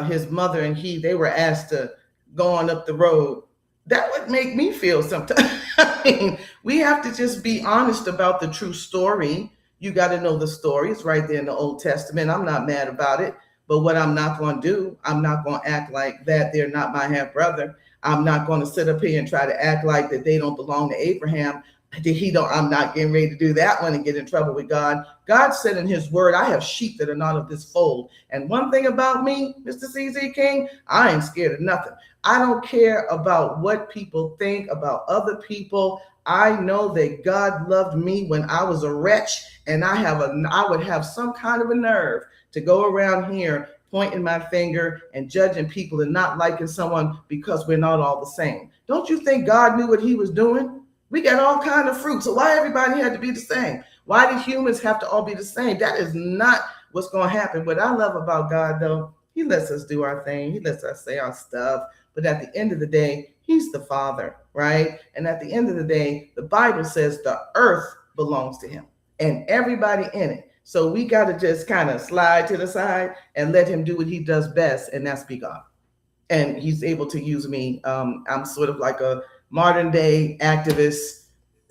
his mother and they were asked to go on up the road. That would make me feel sometimes. I mean, we have to just be honest about the true story. You got to know the story. It's right there in the Old Testament. I'm not mad about it. But what I'm not going to do, I'm not going to act like that they're not my half brother. I'm not going to sit up here and try to act like that they don't belong to Abraham. I'm not getting ready to do that one and get in trouble with God. God said in his word, I have sheep that are not of this fold. And one thing about me, Mr. CZ King, I ain't scared of nothing. I don't care about what people think about other people. I know that God loved me when I was a wretch, and I would have some kind of a nerve to go around here pointing my finger and judging people and not liking someone because we're not all the same. Don't you think God knew what he was doing? We got all kinds of fruit. So why everybody had to be the same? Why did humans have to all be the same? That is not what's going to happen. What I love about God, though, he lets us do our thing. He lets us say our stuff. But at the end of the day, he's the Father, right? And at the end of the day, the Bible says the earth belongs to him and everybody in it. So we got to just kind of slide to the side and let him do what he does best, and that's be God. And he's able to use me. I'm sort of like a modern day activist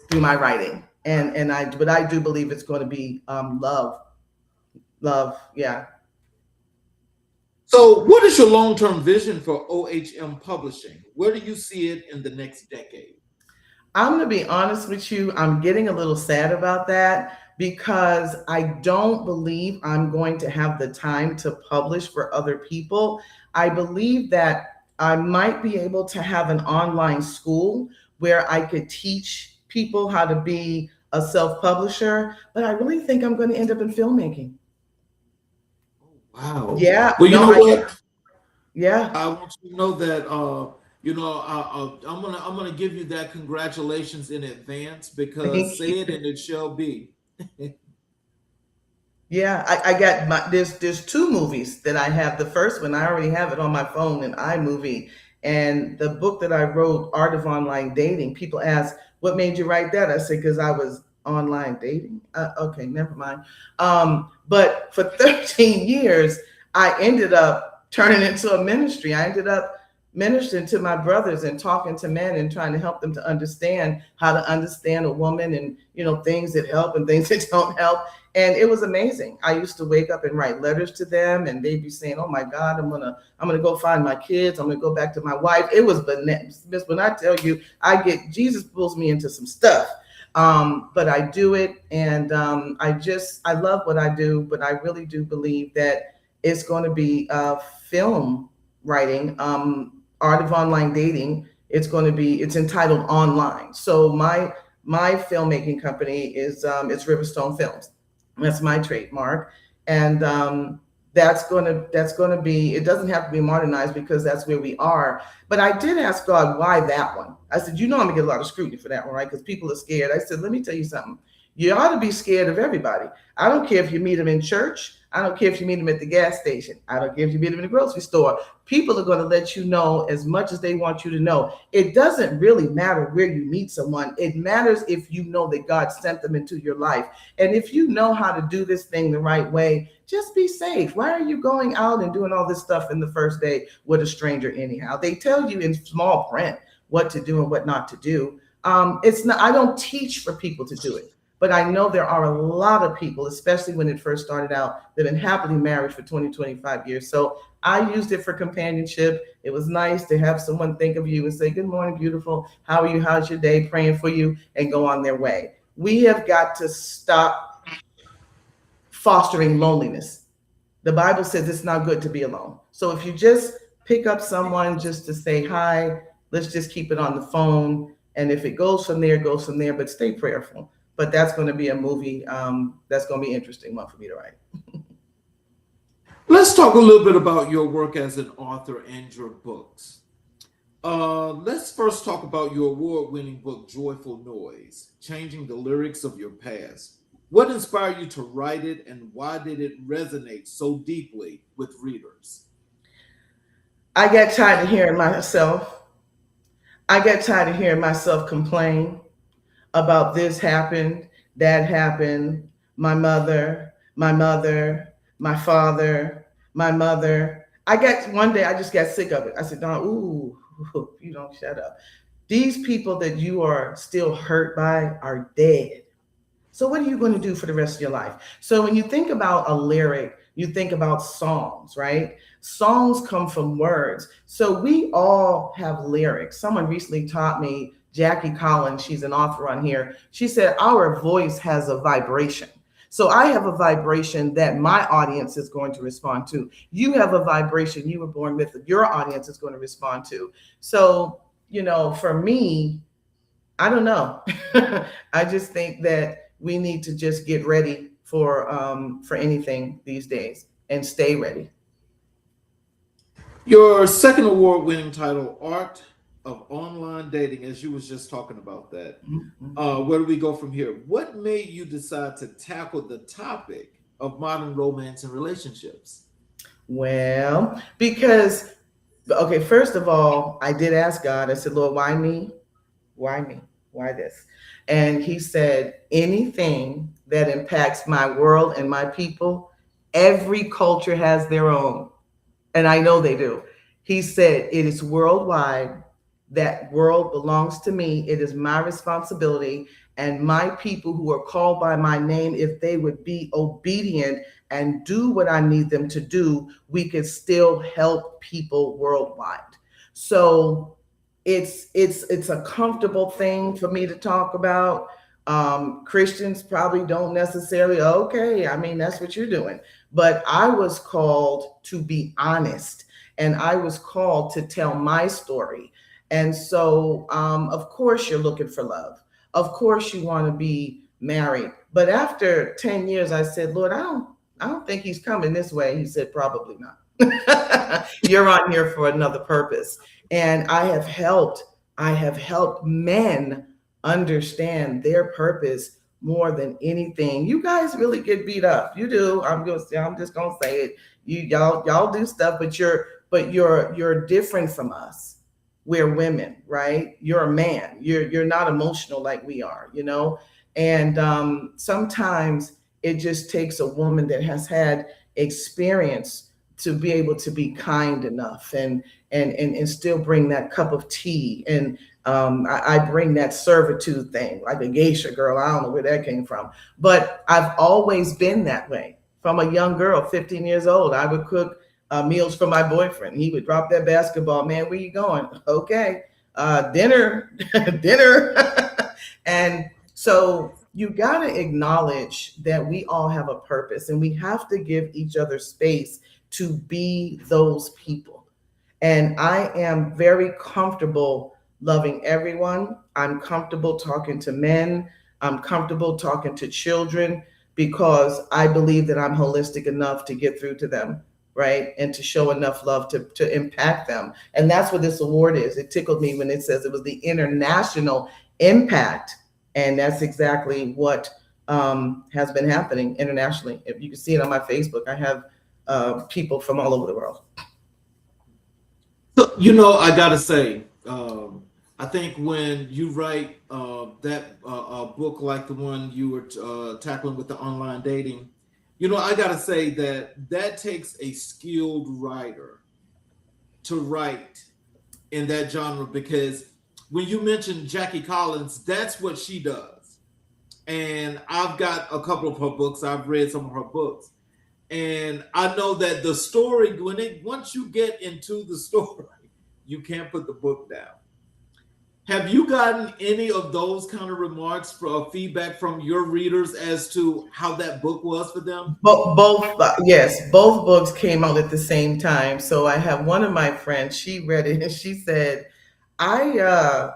through my writing. But I do believe it's going to be love. Yeah. So what is your long-term vision for OHM Publishing? Where do you see it in the next decade? I'm going to be honest with you. I'm getting a little sad about that because I don't believe I'm going to have the time to publish for other people. I believe that I might be able to have an online school where I could teach people how to be a self-publisher, but I really think I'm going to end up in filmmaking. Wow. Yeah. Well, you know what? Yeah. I want you to know that I'm gonna give you that congratulations in advance, because say it and it shall be. Yeah, I got there's two movies that I have. The first one, I already have it on my phone in iMovie. And the book that I wrote, Art of Online Dating, people ask, what made you write that? I said, because I was online dating. Okay, never mind. But for 13 years, I ended up turning into a ministry. I ended up ministering to my brothers and talking to men and trying to help them to understand how to understand a woman and, things that help and things that don't help. And it was amazing. I used to wake up and write letters to them, and they'd be saying, oh my God, I'm gonna go find my kids. I'm gonna go back to my wife. It was bananas. When I tell you, Jesus pulls me into some stuff. But I do it, and I love what I do, but I really do believe that it's going to be film writing, Art of Online Dating. It's entitled Online. So my filmmaking company is it's Riverstone Films. That's my trademark, and that's going to be. It doesn't have to be modernized because that's where we are. But I did ask God why that one. I said, I'm gonna get a lot of scrutiny for that one, right? Because people are scared. I said, let me tell you something. You ought to be scared of everybody. I don't care if you meet them in church. I don't care if you meet them at the gas station. I don't care if you meet them in the grocery store. People are going to let you know as much as they want you to know. It doesn't really matter where you meet someone. It matters if you know that God sent them into your life. And if you know how to do this thing the right way, just be safe. Why are you going out and doing all this stuff in the first day with a stranger anyhow? They tell you in small print what to do and what not to do. I don't teach for people to do it. But I know there are a lot of people, especially when it first started out, that have been happily married for 20, 25 years. So I used it for companionship. It was nice to have someone think of you and say, good morning, beautiful. How are you? How's your day? Praying for you, and go on their way. We have got to stop fostering loneliness. The Bible says it's not good to be alone. So if you just pick up someone just to say hi, let's just keep it on the phone. And if it goes from there, it goes from there, but stay prayerful. But that's going to be a movie that's going to be an interesting one for me to write. Let's talk a little bit about your work as an author and your books. Let's first talk about your award-winning book, Joyful Noise, Changing the Lyrics of Your Past. What inspired you to write it, and why did it resonate so deeply with readers? I got tired of hearing myself. I got tired of hearing myself complain about this happened, that happened, my mother, my father, my mother. One day I just got sick of it. I said, Don, ooh, you don't shut up. These people that you are still hurt by are dead. So what are you going to do for the rest of your life? So when you think about a lyric, you think about songs, right? Songs come from words. So we all have lyrics. Someone recently taught me, Jackie Collins, she's an author on here. She said, our voice has a vibration. So I have a vibration that my audience is going to respond to. You have a vibration you were born with that your audience is going to respond to. So, for me, I don't know. I just think that we need to just get ready for anything these days and stay ready. Your second award-winning title, Art of Online Dating, as you was just talking about that. Where do we go from here? What made you decide to tackle the topic of modern romance and relationships? Well, because, okay, first of all, I did ask God. I said, Lord, why me? Why me? Why this? And he said, anything that impacts my world and my people, every culture has their own. And I know they do. He said, it is worldwide. That world belongs to me. It is my responsibility. And my people who are called by my name, if they would be obedient and do what I need them to do, we could still help people worldwide. So it's a comfortable thing for me to talk about. Christians probably don't necessarily, okay, I mean, that's what you're doing. But I was called to be honest, and I was called to tell my story. And so, of course, you're looking for love. Of course, you want to be married. But after 10 years, I said, Lord, I don't think he's coming this way. He said, probably not. You're on here for another purpose. And I have helped men understand their purpose more than anything. You guys really get beat up. You do. I'm just gonna say it. Y'all do stuff, but you're different from us. We're women, right? You're a man. You're not emotional like we are, And sometimes it just takes a woman that has had experience to be able to be kind enough and still bring that cup of tea. And I bring that servitude thing, like a geisha girl. I don't know where that came from, but I've always been that way. From a young girl, 15 years old, I would cook meals for my boyfriend. He would drop that basketball. Man, where you going? Okay, dinner. And so you got to acknowledge that we all have a purpose, and we have to give each other space to be those people. And I am very comfortable loving everyone. I'm comfortable talking to men. I'm comfortable talking to children because I believe that I'm holistic enough to get through to them, right? And to show enough love to impact them. And that's what this award is. It tickled me when it says it was the international impact. And that's exactly what has been happening internationally. If you can see it on my Facebook, I have people from all over the world. So, I gotta say, I think when you write that book like the one you were tackling with the online dating, I gotta say that takes a skilled writer to write in that genre, because when you mentioned Jackie Collins, that's what she does. And I've got a couple of her books. I've read some of her books. And I know that the story, once you get into the story, you can't put the book down. Have you gotten any of those kind of remarks for feedback from your readers as to how that book was for them? Both, yes, both books came out at the same time. So I have one of my friends, she read it and she said, I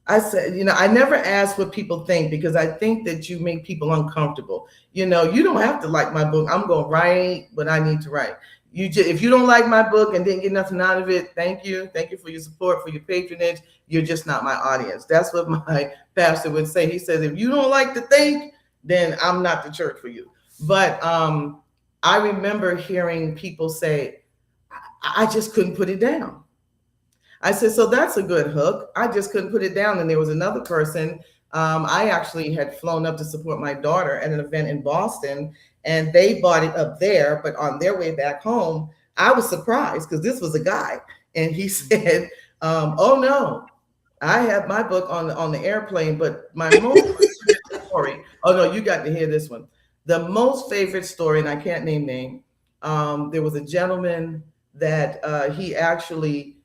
I said, I never ask what people think because I think that you make people uncomfortable. You don't have to like my book. I'm going to write what I need to write. If you don't like my book and didn't get nothing out of it, thank you. Thank you for your support, for your patronage. You're just not my audience. That's what my pastor would say. He says, if you don't like to think, then I'm not the church for you. But I remember hearing people say, I just couldn't put it down. I said, so that's a good hook. I just couldn't put it down. And there was another person. I actually had flown up to support my daughter at an event in Boston, and they bought it up there. But on their way back home, I was surprised because this was a guy. And he said, oh, no, I have my book on the airplane. But my most favorite story. Oh, no, you got to hear this one. The most favorite story, and I can't name, there was a gentleman that he actually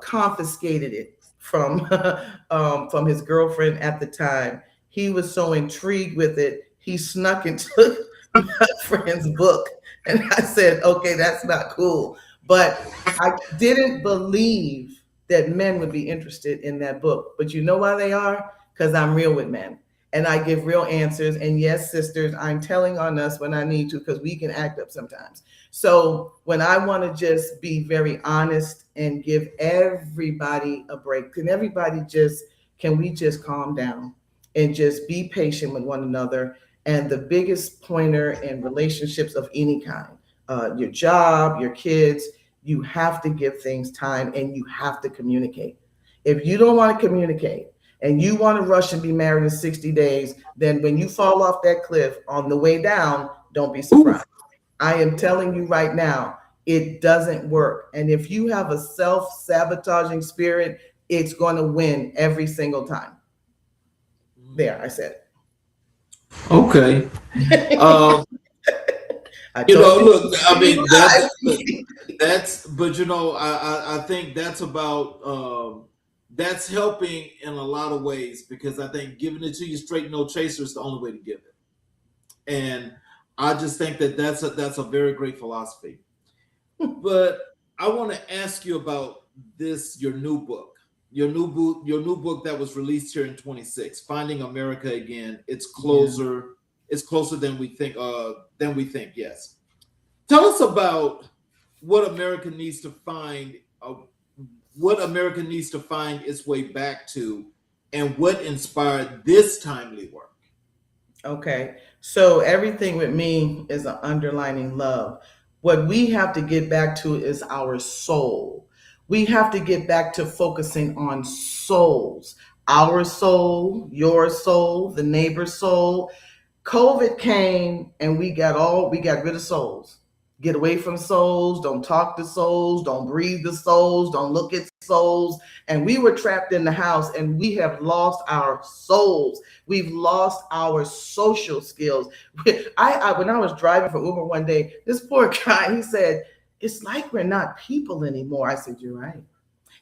confiscated it from his girlfriend at the time. He was so intrigued with it, he snuck and took my friend's book. And I said, okay, that's not cool. But I didn't believe that men would be interested in that book. But you know why they are? Because I'm real with men. And I give real answers. And yes, sisters, I'm telling on us when I need to because we can act up sometimes. So when I want to just be very honest and give everybody a break, can we just calm down and just be patient with one another? And the biggest pointer in relationships of any kind, your job, your kids, you have to give things time and you have to communicate. If you don't want to communicate, and you want to rush and be married in 60 days, then when you fall off that cliff on the way down, don't be surprised. I am telling you right now, it doesn't work. And if you have a self-sabotaging spirit, it's going to win every single time. There, I said it. Okay. Look, I mean, I think that's about, that's helping in a lot of ways because I think giving it to you straight, no chaser is the only way to give it. And I just think that's a very great philosophy. But I want to ask you about your new book that was released here in 26, Finding America Again. It's closer. Yeah. It's closer than we think. Yes. Tell us about what America needs to find. What America needs to find its way back to, and what inspired this timely work. Okay, so everything with me is an underlining love. What we have to get back to is our soul. We have to get back to focusing on souls. Our soul, your soul, the neighbor's soul. COVID came and we got rid of souls. Get away from souls, don't talk to souls, don't breathe the souls, don't look at souls. And we were trapped in the house and we have lost our souls. We've lost our social skills. When I was driving for Uber one day, this poor guy, he said, it's like we're not people anymore. I said, you're right.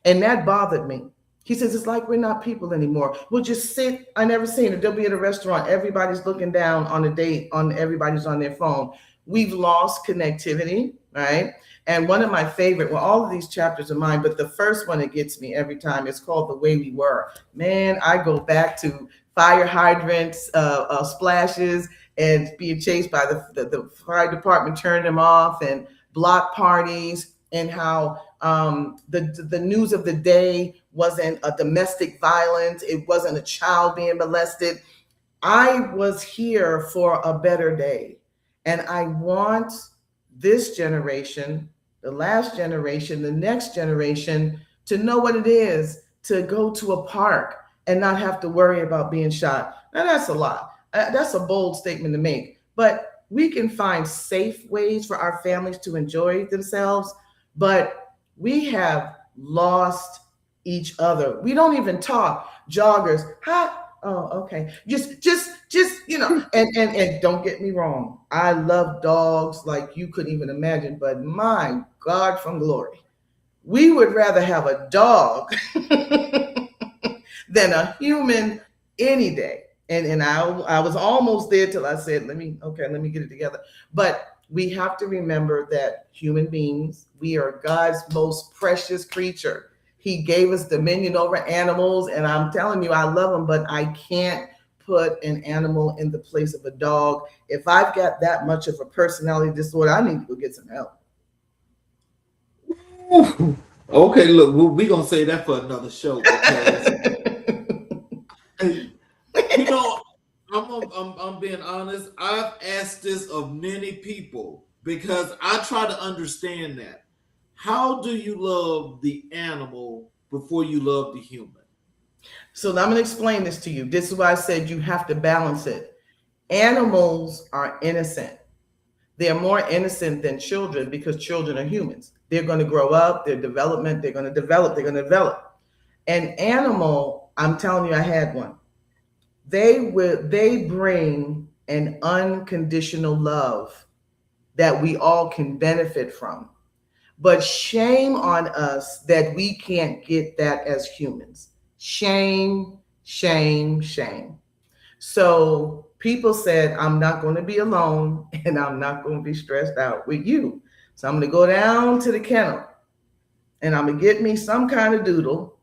And that bothered me. He says, it's like we're not people anymore. We'll just sit. I never seen it. They'll be at a restaurant. Everybody's looking down on a date, everybody's on their phone. We've lost connectivity, right? And one of my favorite, all of these chapters are mine, but the first one that gets me every time is called The Way We Were. Man, I go back to fire hydrants, splashes, and being chased by the fire department, turning them off, and block parties, and how the news of the day wasn't a domestic violence. It wasn't a child being molested. I was here for a better day. And I want this generation, the last generation, the next generation to know what it is to go to a park and not have to worry about being shot. Now, that's a lot. That's a bold statement to make. But we can find safe ways for our families to enjoy themselves. But we have lost each other. We don't even talk. Joggers. Oh, okay. Just, and don't get me wrong. I love dogs like you couldn't even imagine, but my God from glory, we would rather have a dog than a human any day. And I was almost there till I said, let me get it together. But we have to remember that human beings, we are God's most precious creature. He gave us dominion over animals, and I'm telling you, I love them, but I can't put an animal in the place of a dog. If I've got that much of a personality disorder, I need to go get some help. Ooh. Okay, look, we're gonna say that for another show because you know, I'm being honest. I've asked this of many people because I try to understand that. How do you love the animal before you love the human? So I'm going to explain this to you. This is why I said you have to balance it. Animals are innocent. They're more innocent than children because children are humans. They're going to grow up, their development, they're going to develop. An animal, I'm telling you, I had one. They bring an unconditional love that we all can benefit from. But shame on us that we can't get that as humans. Shame, shame, shame. So people said, I'm not going to be alone and I'm not going to be stressed out with you. So I'm going to go down to the kennel and I'm going to get me some kind of doodle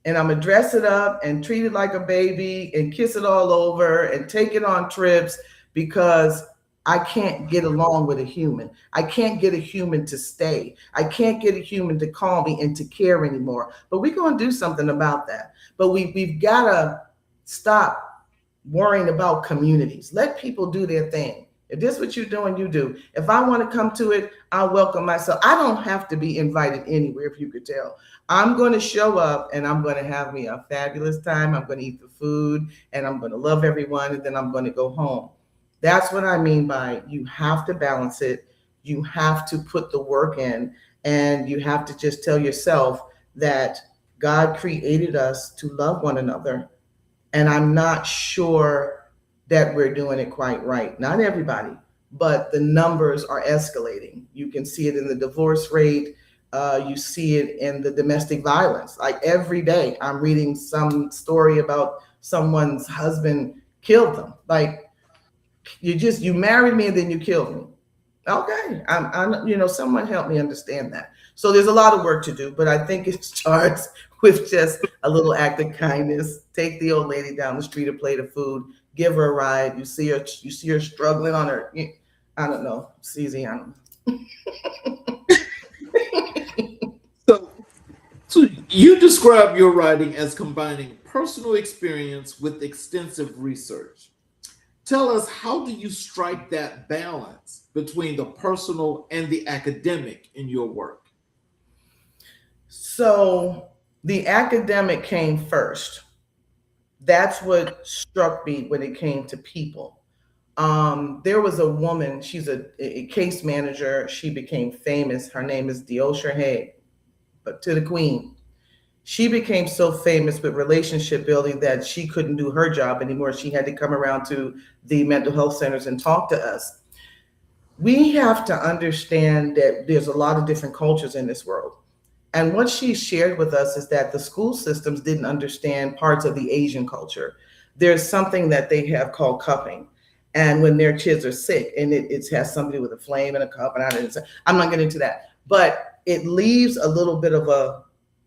and I'm going to dress it up and treat it like a baby and kiss it all over and take it on trips because I can't get along with a human. I can't get a human to stay. I can't get a human to call me and to care anymore. But we're going to do something about that. But we've got to stop worrying about communities. Let people do their thing. If this is what you're doing, you do. If I want to come to it, I'll welcome myself. I don't have to be invited anywhere, if you could tell. I'm going to show up and I'm going to have me a fabulous time. I'm going to eat the food and I'm going to love everyone and then I'm going to go home. That's what I mean by you have to balance it. You have to put the work in and you have to just tell yourself that God created us to love one another. And I'm not sure that we're doing it quite right. Not everybody, but the numbers are escalating. You can see it in the divorce rate. You see it in the domestic violence. Like every day I'm reading some story about someone's husband killed them. Like, you married me and then you killed me. Okay, I'm someone help me understand that. So there's a lot of work to do, but I think it starts with just a little act of kindness. Take the old lady down the street, a plate of food, give her a ride. You see her struggling on her, I don't know, CZ, I don't know. So you describe your writing as combining personal experience with extensive research. Tell us, how do you strike that balance between the personal and the academic in your work? So the academic came first. That's what struck me when it came to people. There was a woman, she's a case manager. She became famous. Her name is Deosha Hay, but to the queen. She became so famous with relationship building that she couldn't do her job anymore. She had to come around to the mental health centers and talk to us. We have to understand that there's a lot of different cultures in this world. And what she shared with us is that the school systems didn't understand parts of the Asian culture. There's something that they have called cupping. And when their kids are sick and it has somebody with a flame and a cup, and I'm not getting into that, but it leaves a little bit of a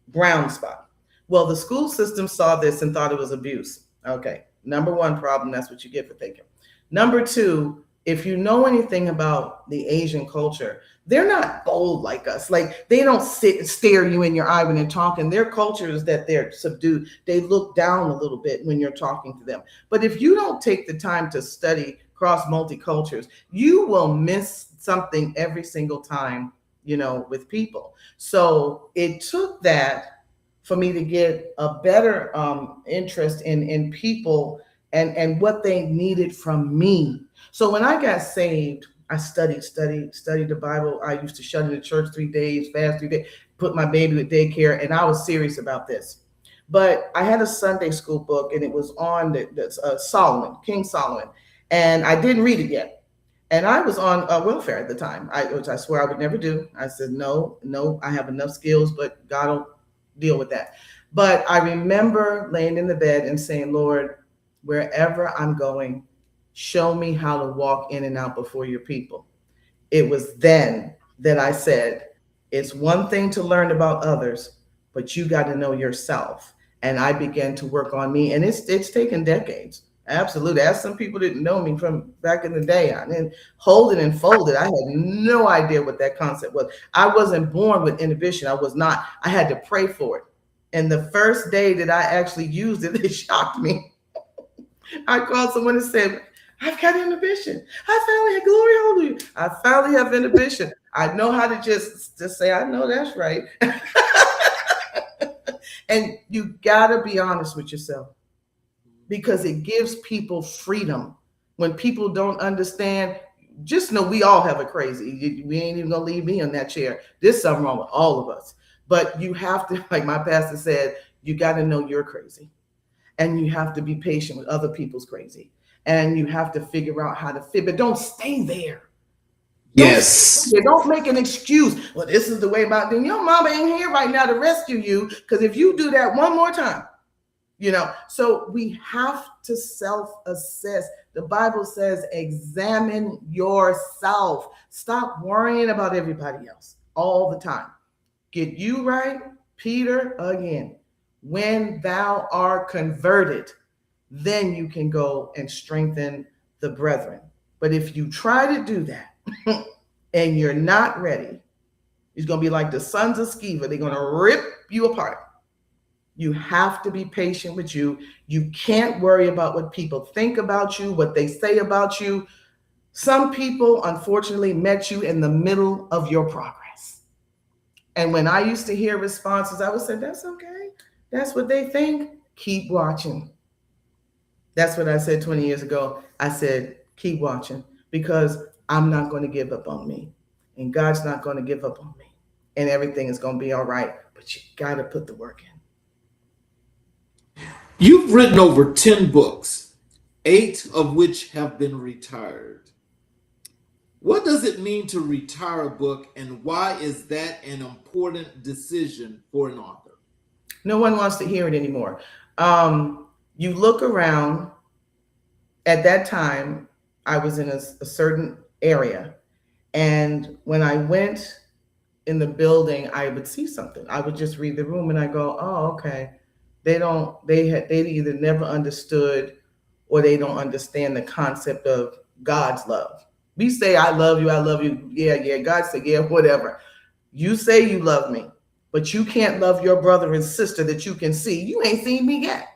brown spot. Well, the school system saw this and thought it was abuse. Okay, number one problem, that's what you get for thinking. Number two, if you know anything about the Asian culture, they're not bold like us. Like they don't sit and stare you in your eye when they're talking. Their culture is that they're subdued. They look down a little bit when you're talking to them. But if you don't take the time to study cross multicultures, you will miss something every single time, with people. So it took that for me to get a better interest in people and what they needed from me. So when I got saved, I studied the Bible. I used to shut in the church 3 days, fast 3 days, put my baby with daycare, and I was serious about this. But I had a Sunday school book, and it was on Solomon, King Solomon, and I didn't read it yet. And I was on welfare at the time, which I swear I would never do. I said, no, I have enough skills, but God will deal with that. But I remember laying in the bed and saying, Lord, wherever I'm going, show me how to walk in and out before your people. It was then that I said, it's one thing to learn about others, but you got to know yourself. And I began to work on me, and it's taken decades. Absolutely. As some people didn't know me from back in the day, I didn't hold it and fold it. I had no idea what that concept was. I wasn't born with inhibition. I was not. I had to pray for it. And the first day that I actually used it, it shocked me. I called someone and said, I've got inhibition. I finally have glory, hallelujah. I finally have inhibition. I know how to just say, I know that's right. And you gotta be honest with yourself, because it gives people freedom. When people don't understand, just know we all have a crazy. We ain't even gonna leave me in that chair. There's something wrong with all of us. But you have to, like my pastor said, you gotta know you're crazy. And you have to be patient with other people's crazy. And you have to figure out how to fit, but don't stay there. Yes. Don't make an excuse. Well, this is the way about them. Your mama ain't here right now to rescue you, because if you do that one more time, so we have to self-assess. The Bible says, examine yourself. Stop worrying about everybody else all the time. Get you right. Peter, again, when thou art converted, then you can go and strengthen the brethren. But if you try to do that and you're not ready, it's going to be like the sons of Sceva. They're going to rip you apart. You have to be patient with you. You can't worry about what people think about you, what they say about you. Some people, unfortunately, met you in the middle of your progress. And when I used to hear responses, I would say, that's okay. That's what they think. Keep watching. That's what I said 20 years ago. I said, keep watching, because I'm not going to give up on me. And God's not going to give up on me. And everything is going to be all right. But you got to put the work in. You've written over 10 books, 8 of which have been retired. What does it mean to retire a book, and why is that an important decision for an author? No one wants to hear it anymore. You look around. At that time, I was in a certain area. And when I went in the building, I would see something. I would just read the room and I go, oh, okay. They either never understood, or they don't understand the concept of God's love. We say, I love you. Yeah. God said, yeah, whatever. You say you love me, but you can't love your brother and sister that you can see. You ain't seen me yet.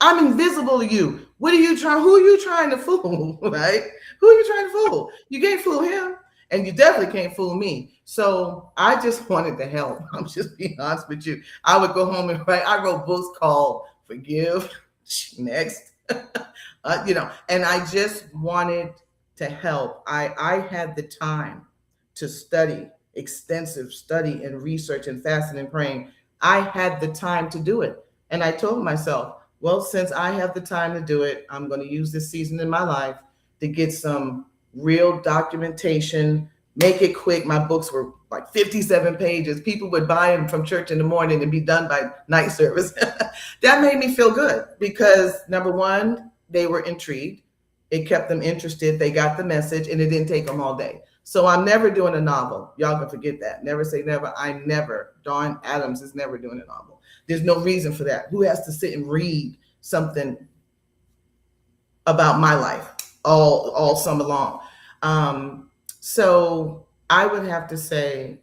I'm invisible to you. Who are you trying to fool, right? Who are you trying to fool? You can't fool him, and you definitely can't fool me. So I just wanted to help. I'm just being honest with you. I would go home and write. I wrote books called Forgive, Next, and I just wanted to help. I had the time to study, extensive study and research and fasting and praying. I had the time to do it. And I told myself, well, since I have the time to do it, I'm going to use this season in my life to get some real documentation, make it quick. My books were like 57 pages. People would buy them from church in the morning and be done by night service. That made me feel good, because number one, they were intrigued. It kept them interested. They got the message, and it didn't take them all day. So I'm never doing a novel. Y'all can forget that. Never say never. Dawn Adams is never doing a novel. There's no reason for that. Who has to sit and read something about my life all summer long? So I would have to say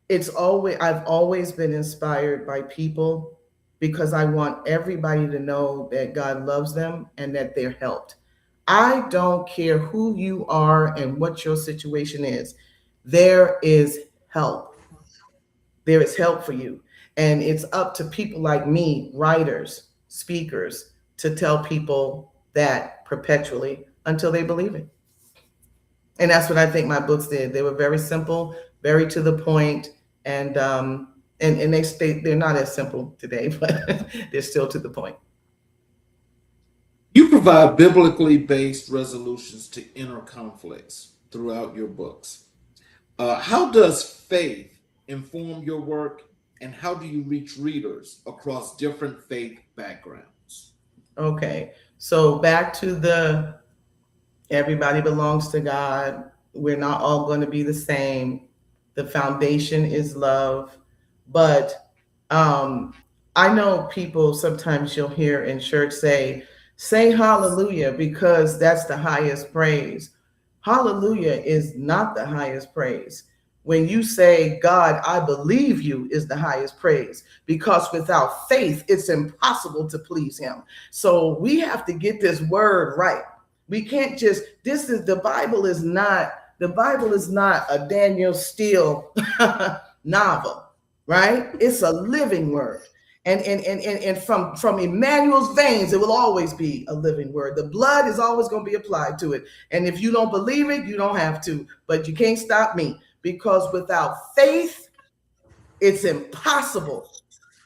I've always been inspired by people, because I want everybody to know that God loves them and that they're helped. I don't care who you are and what your situation is. There is help. There is help for you. And it's up to people like me, writers, speakers, to tell people that perpetually until they believe it. And that's what I think my books did. They were very simple, very to the point, and And they're not as simple today, but they're still to the point. You provide biblically based resolutions to inner conflicts throughout your books. How does faith inform your work, and how do you reach readers across different faith backgrounds? Okay, so back to the everybody belongs to God. We're not all going to be the same. The foundation is love. But I know people sometimes you'll hear in church say hallelujah because that's the highest praise. Hallelujah is not the highest praise. When you say, God, I believe you, is the highest praise, because without faith, it's impossible to please him. So we have to get this word right. We can't just, the Bible is not a Daniel Steele novel, right? It's a living word. And from Emmanuel's veins, it will always be a living word. The blood is always going to be applied to it. And if you don't believe it, you don't have to. But you can't stop me, because without faith, it's impossible.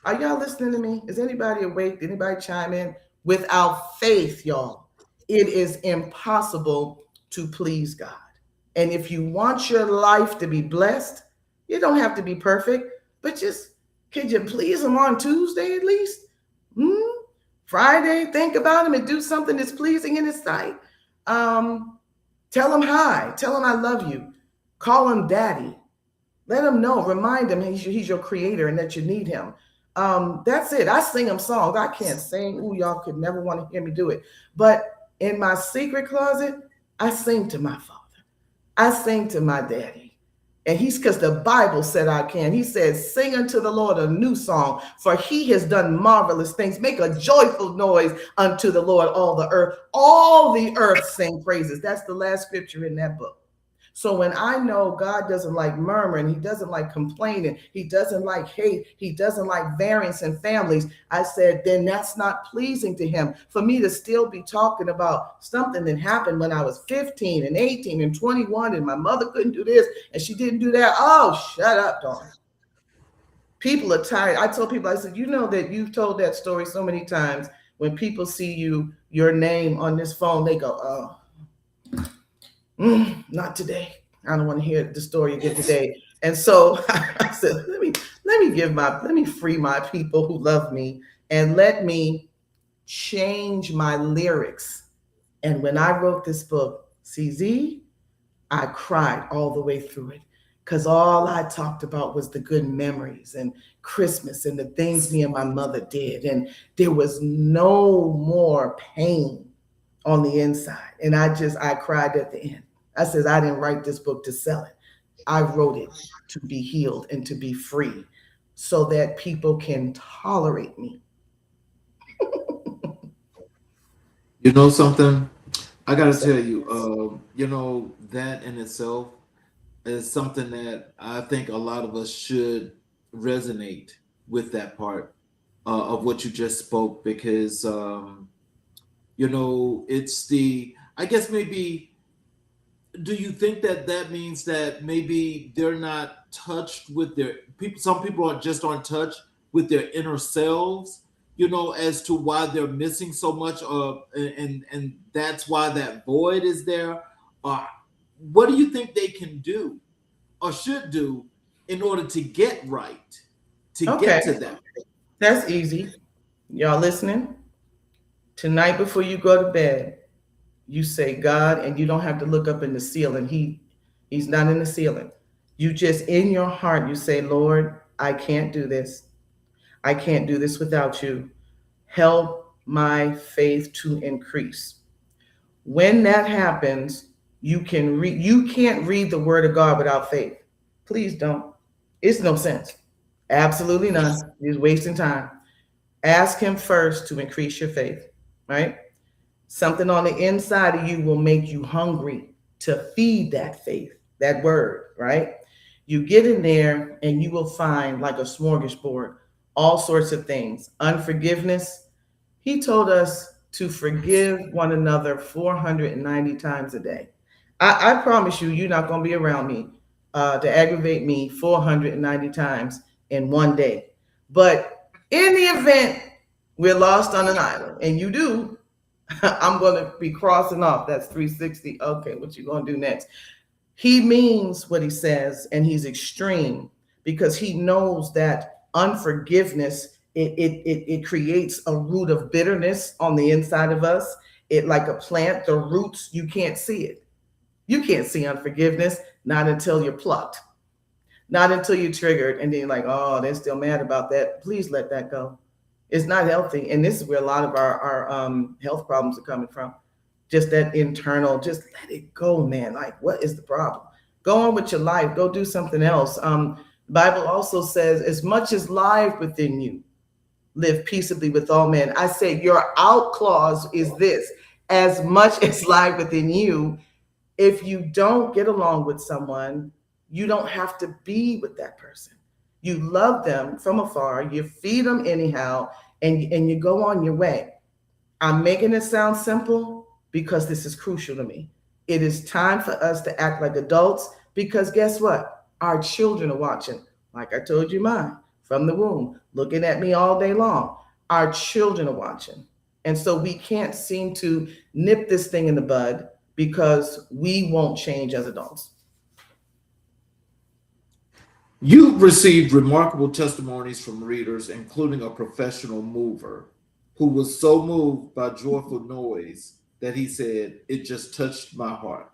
Are y'all listening to me? Is anybody awake? Did anybody chime in? Without faith, y'all, it is impossible to please God. And if you want your life to be blessed, you don't have to be perfect, but just, could you please him on Tuesday at least? Friday, think about him and do something that's pleasing in his sight. Tell him hi. Tell him I love you. Call him daddy. Let him know. Remind him he's your creator and that you need him. That's it. I sing him songs. I can't sing. Ooh, y'all could never want to hear me do it. But in my secret closet, I sing to my father. I sing to my daddy. And because the Bible said I can. He says, sing unto the Lord a new song, for he has done marvelous things. Make a joyful noise unto the Lord, all the earth. All the earth sing praises. That's the last scripture in that book. So when I know God doesn't like murmuring, he doesn't like complaining, he doesn't like hate, he doesn't like variance in families, I said, then that's not pleasing to him. For me to still be talking about something that happened when I was 15 and 18 and 21 and my mother couldn't do this and she didn't do that. Oh, shut up, Dawn. People are tired. I told people, I said, you know that you've told that story so many times. When people see your name on this phone, they go, oh. Not today. I don't want to hear the story again today. And so I said, let me free my people who love me, and let me change my lyrics. And when I wrote this book, CZ, I cried all the way through it, because all I talked about was the good memories and Christmas and the things me and my mother did. And there was no more pain on the inside. And I cried at the end. I said, I didn't write this book to sell it. I wrote it to be healed and to be free so that people can tolerate me. You know something? I got to tell you, that in itself is something that I think a lot of us should resonate with, that part of what you just spoke, because, it's I guess maybe, do you think that means that maybe they're not touched with some people aren't touched with their inner selves, as to why they're missing so much, and that's why that void is there? What do you think they can do or should do in order to get right, get to that? That's easy. Y'all listening? Tonight before you go to bed, you say God, and you don't have to look up in the ceiling. He's not in the ceiling. You just, in your heart, you say, Lord, I can't do this. I can't do this without you. Help my faith to increase. When that happens, you can't read the word of God without faith. Please don't. It's no sense. Absolutely none. You're wasting time. Ask him first to increase your faith, right? Something on the inside of you will make you hungry to feed that faith, that word, right? You get in there and you will find, like a smorgasbord, all sorts of things. Unforgiveness. He told us to forgive one another 490 times a day. I promise you, you're not going to be around me to aggravate me 490 times in one day. But in the event we're lost on an island, and you do, I'm going to be crossing off. That's 360. Okay, what you going to do next? He means what he says, and he's extreme because he knows that unforgiveness, it creates a root of bitterness on the inside of us. It, like a plant, the roots, you can't see it. You can't see unforgiveness, not until you're plucked, not until you're triggered, and then you're like, oh, they're still mad about that. Please let that go. It's not healthy, and this is where a lot of our health problems are coming from. Just that internal, just let it go, man. Like, what is the problem? Go on with your life. Go do something else. The Bible also says, as much as life within you, live peaceably with all men. I say your out clause is this: as much as life within you. If you don't get along with someone, you don't have to be with that person. You love them from afar. You feed them anyhow, and you go on your way. I'm making it sound simple because this is crucial to me. It is time for us to act like adults because guess what? Our children are watching. Like I told you, mine from the womb, looking at me all day long. Our children are watching. And so we can't seem to nip this thing in the bud because we won't change as adults. You received remarkable testimonies from readers, including a professional mover who was so moved by Joyful Noise that he said, it just touched my heart.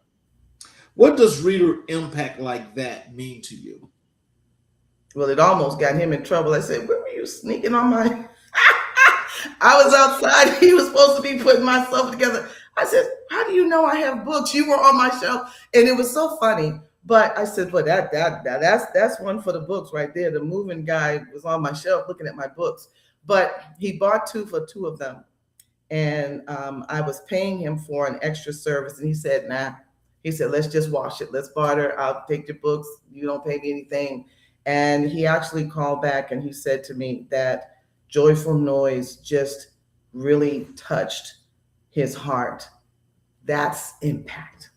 What does reader impact like that mean to you? Well, it almost got him in trouble. I said, where were you sneaking on my... I was outside. He was supposed to be putting my stuff together. I said, how do you know I have books? You were on my shelf. And it was so funny. But I said, well, that's one for the books right there. The moving guy was on my shelf looking at my books. But he bought two for two of them. And I was paying him for an extra service. And he said, nah. He said, let's just wash it. Let's barter. I'll take your books. You don't pay me anything. And he actually called back and he said to me that Joyful Noise just really touched his heart. That's impact.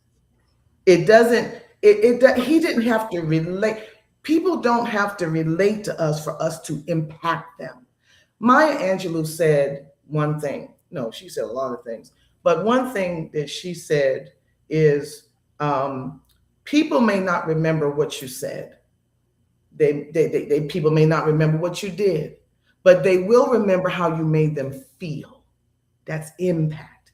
It doesn't, he didn't have to relate. People don't have to relate to us for us to impact them. Maya Angelou said one thing. No, she said a lot of things. But one thing that she said is people may not remember what you said. People may not remember what you did, but they will remember how you made them feel. That's impact.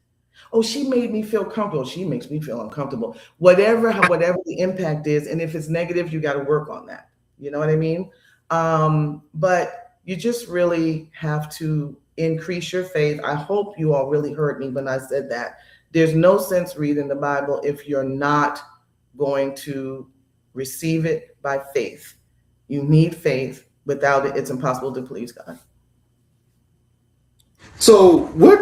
Oh, she made me feel comfortable. She makes me feel uncomfortable. Whatever the impact is, and if it's negative, you got to work on that. You know what I mean? But you just really have to increase your faith. I hope you all really heard me when I said that. There's no sense reading the Bible if you're not going to receive it by faith. You need faith. Without it, it's impossible to please God. So where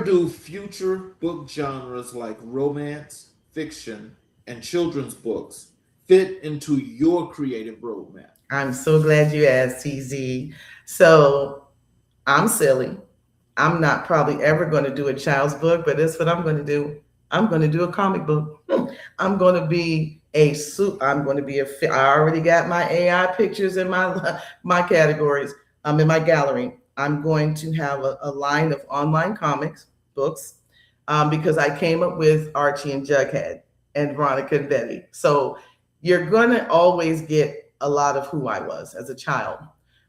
do future book genres like romance, fiction, and children's books fit into your creative roadmap? I'm so glad you asked, TZ. So I'm silly. I'm not probably ever going to do a child's book, but that's what I'm going to do. I'm going to do a comic book. I'm going to be I already got my AI pictures in my categories. I'm in my gallery. I'm going to have a line of online comics books because I came up with Archie and Jughead and Veronica and Betty. So you're going to always get a lot of who I was as a child.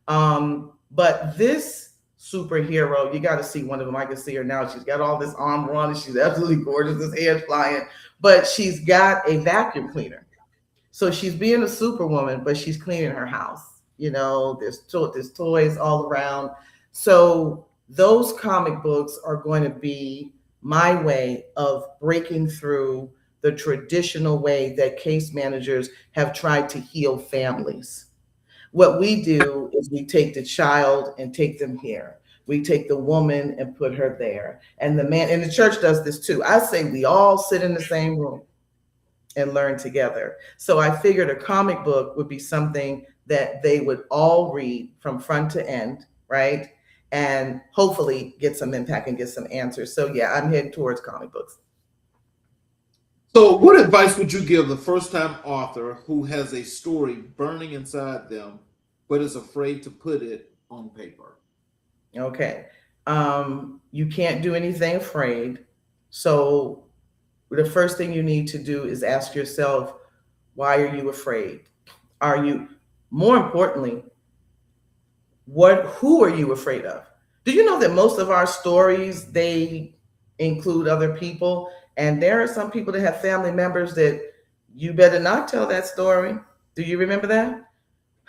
But this superhero, you got to see one of them. I can see her now. She's got all this armor on and she's absolutely gorgeous. This hair's flying, but she's got a vacuum cleaner. So she's being a superwoman, but she's cleaning her house. You know, there's toys all around. So those comic books are going to be my way of breaking through the traditional way that case managers have tried to heal families. What we do is we take the child and take them here. We take the woman and put her there. And the man, and the church does this too. I say we all sit in the same room and learn together. So I figured a comic book would be something that they would all read from front to end, right? And hopefully get some impact and get some answers. So yeah, I'm heading towards comic books. So what advice would you give the first-time author who has a story burning inside them but is afraid to put it on paper? Okay. You can't do anything afraid. So the first thing you need to do is ask yourself, why are you afraid? Are you, more importantly, who are you afraid of? Do you know that most of our stories, they include other people? And there are some people that have family members that you better not tell that story. Do you remember that?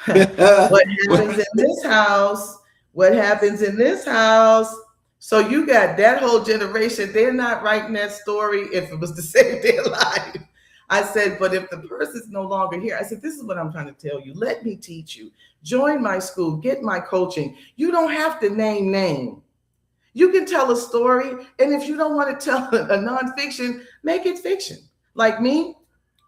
What happens in this house? What happens in this house? So you got that whole generation, they're not writing that story if it was to save their life. I said, but if the person's no longer here, I said, this is what I'm trying to tell you. Let me teach you. Join my school, get my coaching. You don't have to name. You can tell a story. And if you don't want to tell a nonfiction, make it fiction. Like me,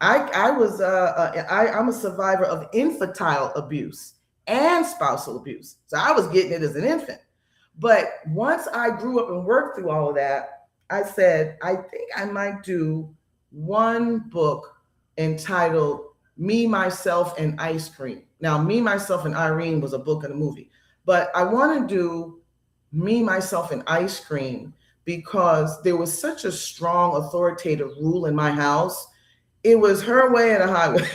I'm a survivor of infantile abuse and spousal abuse. So I was getting it as an infant. But once I grew up and worked through all of that, I said, I think I might do one book entitled Me, Myself, and Ice Cream. Now, Me, Myself, and Irene was a book and a movie, but I want to do Me, Myself, and Ice Cream because there was such a strong authoritative rule in my house. It was her way and a highway.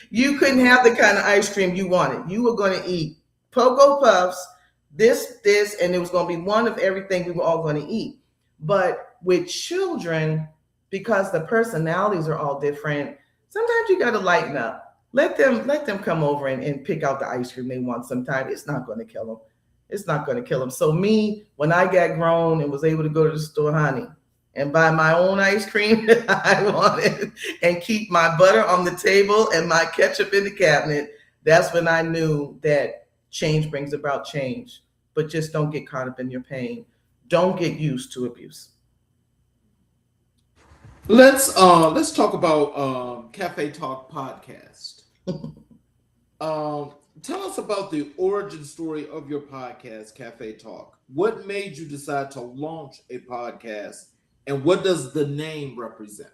You couldn't have the kind of ice cream you wanted. You were going to eat Cocoa Puffs, this, and it was going to be one of everything we were all going to eat. But with children, because the personalities are all different, sometimes you got to lighten up. Let them come over and pick out the ice cream they want sometime. It's not going to kill them. It's not going to kill them. So me, when I got grown and was able to go to the store, honey, and buy my own ice cream that I wanted and keep my butter on the table and my ketchup in the cabinet, that's when I knew that change brings about change. But just don't get caught up in your pain. Don't get used to abuse. Let's talk about Cafe Talk podcast. Tell us about the origin story of your podcast, Cafe Talk. What made you decide to launch a podcast, and what does the name represent?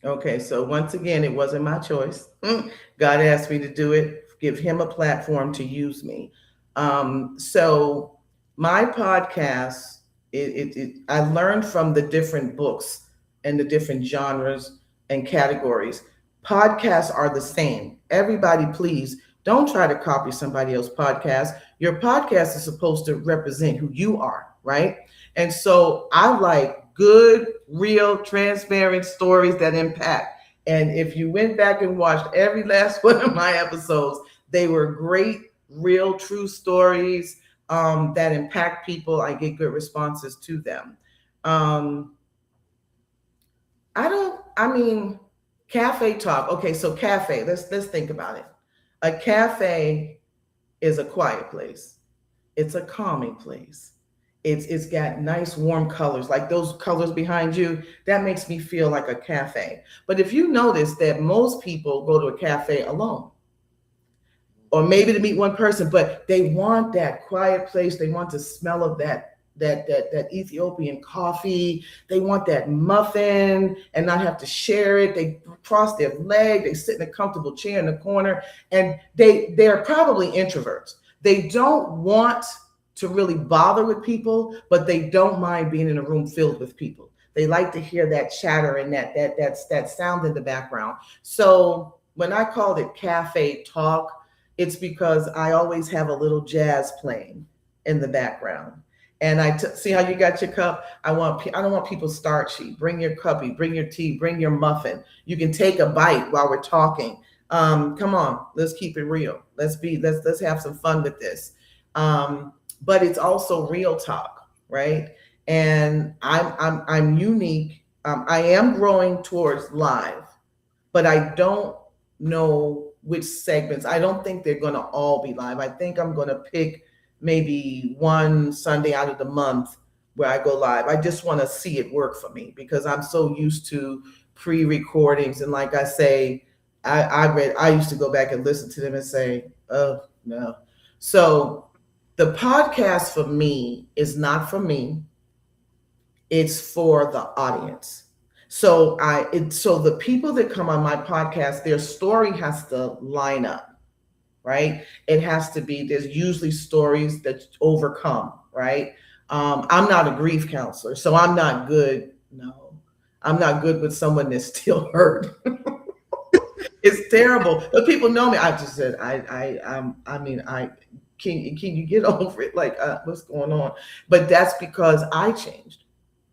Okay, so once again, it wasn't my choice. God asked me to do it, give him a platform to use me. So my podcast, I learned from the different books and the different genres and categories. Podcasts are the same. Everybody, please don't try to copy somebody else's podcast. Your podcast is supposed to represent who you are, right? And so I like good, real, transparent stories that impact. And if you went back and watched every last one of my episodes, they were great, real, true stories that impact people. I get good responses to them. Cafe Talk. Okay, so cafe, let's think about it. A cafe is a quiet place. It's a calming place. It's got nice warm colors, like those colors behind you. That makes me feel like a cafe. But if you notice that most people go to a cafe alone, or maybe to meet one person, but they want that quiet place. They want the smell of that Ethiopian coffee. They want that muffin and not have to share it. They cross their leg. They sit in a comfortable chair in the corner, and they're probably introverts. They don't want to really bother with people, but they don't mind being in a room filled with people. They like to hear that chatter and that sound in the background. So when I called it Cafe Talk, it's because I always have a little jazz playing in the background. And see how you got your cup? I don't want people starchy. Bring your cuppy, bring your tea, bring your muffin. You can take a bite while we're talking. Come on, let's keep it real. Let's have some fun with this. But it's also real talk, right? And I'm unique. I am growing towards live, but I don't know which segments. I don't think they're going to all be live. I think I'm going to pick maybe one Sunday out of the month where I go live. I just want to see it work for me because I'm so used to pre-recordings. And like I say, I used to go back and listen to them and say, oh, no. So the podcast for me is not for me. It's for the audience. So the people that come on my podcast, their story has to line up. right? It has to be, there's usually stories that overcome, right? I'm not a grief counselor, so I'm not good. No, I'm not good with someone that's still hurt. It's terrible. But people know me. I just said, I mean, can you get over it? Like, what's going on? But that's because I changed.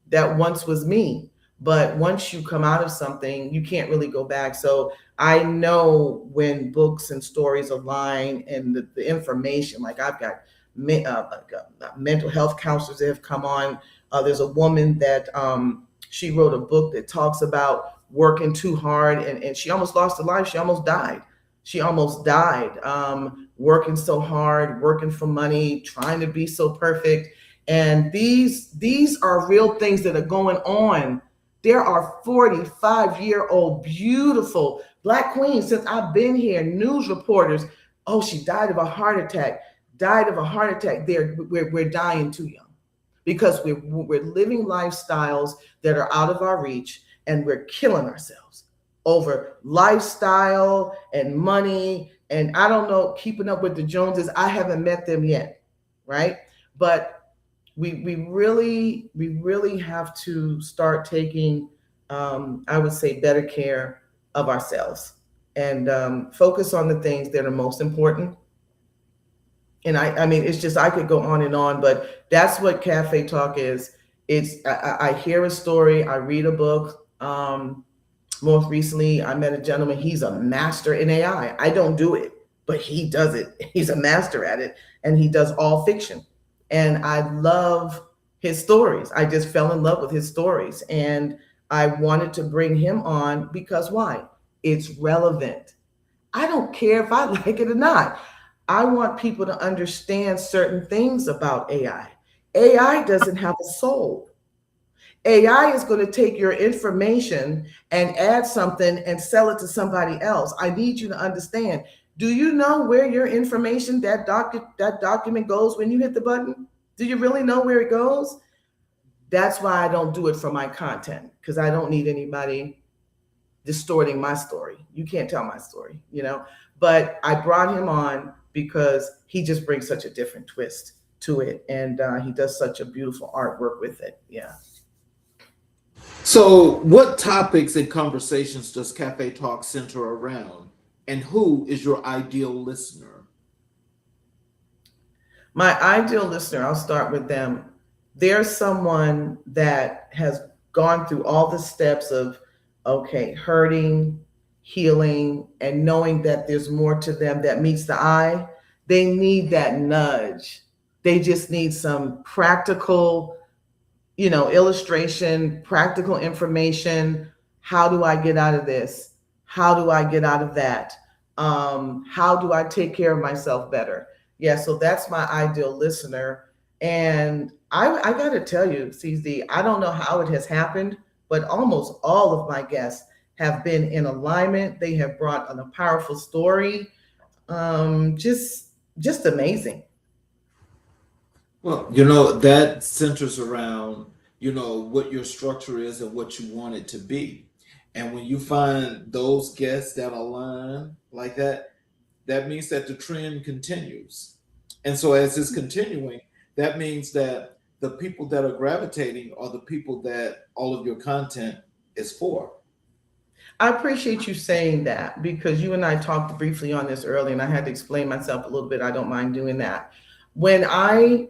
That once was me. But once you come out of something, you can't really go back. So I know when books and stories align and the information, like I've got mental health counselors that have come on. There's a woman that she wrote a book that talks about working too hard, and she almost lost her life. She almost died. She almost died working so hard, working for money, trying to be so perfect. And these are real things that are going on. There are 45-year-old beautiful Black queens since I've been here, news reporters. Oh, she died of a heart attack. Died of a heart attack. We're dying too young because we're living lifestyles that are out of our reach, and we're killing ourselves over lifestyle and money. And I don't know, keeping up with the Joneses. I haven't met them yet, right? But we really have to start taking, I would say, better care of ourselves and focus on the things that are most important. And I mean, it's just, I could go on, but that's what Cafe Talk is. It's, I hear a story, I read a book. Most recently, I met a gentleman. He's a master in AI. I don't do it, but he does it. He's a master at it, and he does all fiction. And I love his stories. I just fell in love with his stories. And I wanted to bring him on because why? It's relevant. I don't care if I like it or not. I want people to understand certain things about AI. AI doesn't have a soul. AI is going to take your information and add something and sell it to somebody else. I need you to understand. Do you know where your information, that document goes when you hit the button? Do you really know where it goes? That's why I don't do it for my content, because I don't need anybody distorting my story. You can't tell my story, you know? But I brought him on because he just brings such a different twist to it. And he does such a beautiful artwork with it. Yeah. So, what topics and conversations does Cafe Talk center around, and who is your ideal listener? My ideal listener, I'll start with them. There's someone that has gone through all the steps of, okay, hurting, healing, and knowing that there's more to them that meets the eye. They need that nudge. They just need some practical, illustration, practical information. How do I get out of this? How do I get out of that? How do I take care of myself better? Yeah, so that's my ideal listener. And I got to tell you, CZ, I don't know how it has happened, but almost all of my guests have been in alignment. They have brought on a powerful story. Just amazing. Well, that centers around, what your structure is and what you want it to be. And when you find those guests that align like that, that means that the trend continues. And so as it's continuing, that means that the people that are gravitating are the people that all of your content is for. I appreciate you saying that, because you and I talked briefly on this earlier, and I had to explain myself a little bit. I don't mind doing that. When I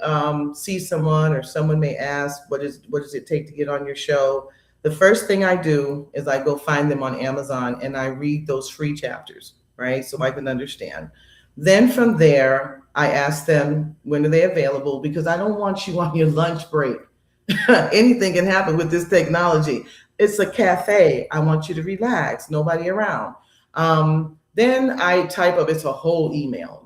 see someone, or someone may ask, what does it take to get on your show? The first thing I do is I go find them on Amazon and I read those free chapters, right? So I can understand. Then from there, I ask them, when are they available? Because I don't want you on your lunch break. Anything can happen with this technology. It's a cafe. I want you to relax, nobody around. Then I type up, it's a whole email,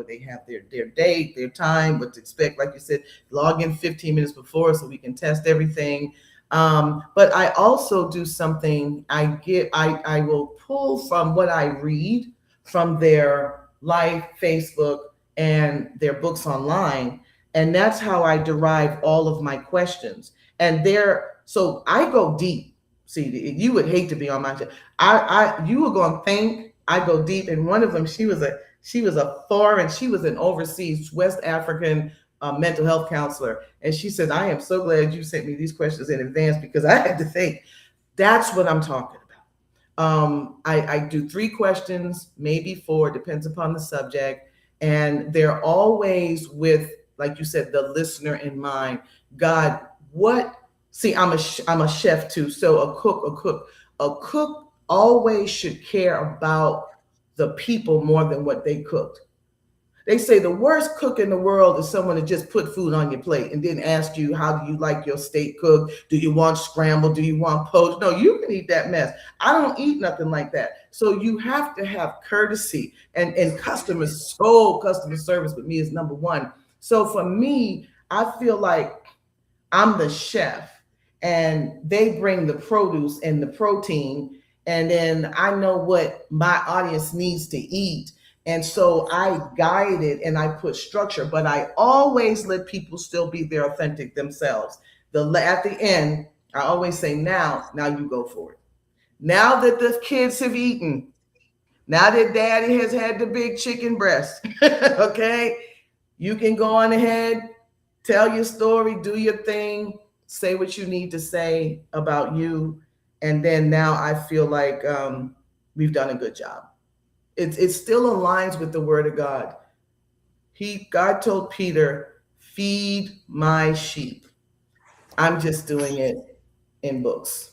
they have their date, their time, what to expect. Like you said, log in 15 minutes before so we can test everything. But I also do something, I will pull from what I read from their live Facebook and their books online. And that's how I derive all of my questions. And so I go deep. See, you would hate to be on my show. You were going to think I go deep. And one of them, she was She was she was an overseas West African mental health counselor. And she said, I am so glad you sent me these questions in advance because I had to think. That's what I'm talking about. I do 3 questions, maybe 4, depends upon the subject. And they're always with, like you said, the listener in mind. God, I'm a chef too. So a cook always should care about the people more than what they cooked. They say the worst cook in the world is someone that just put food on your plate and didn't ask you, how do you like your steak cooked? Do you want scrambled? Do you want poached? No, you can eat that mess. I don't eat nothing like that. So you have to have courtesy, and customer service with me is number 1. So for me, I feel like I'm the chef and they bring the produce and the protein, and then I know what my audience needs to eat. And so I guide it and I put structure, but I always let people still be their authentic themselves. At the end, I always say, now you go for it. Now that the kids have eaten, now that daddy has had the big chicken breast, okay, you can go on ahead, tell your story, do your thing, say what you need to say about you. And then now I feel like we've done a good job. It still aligns with the word of God. God told Peter, feed my sheep. I'm just doing it in books.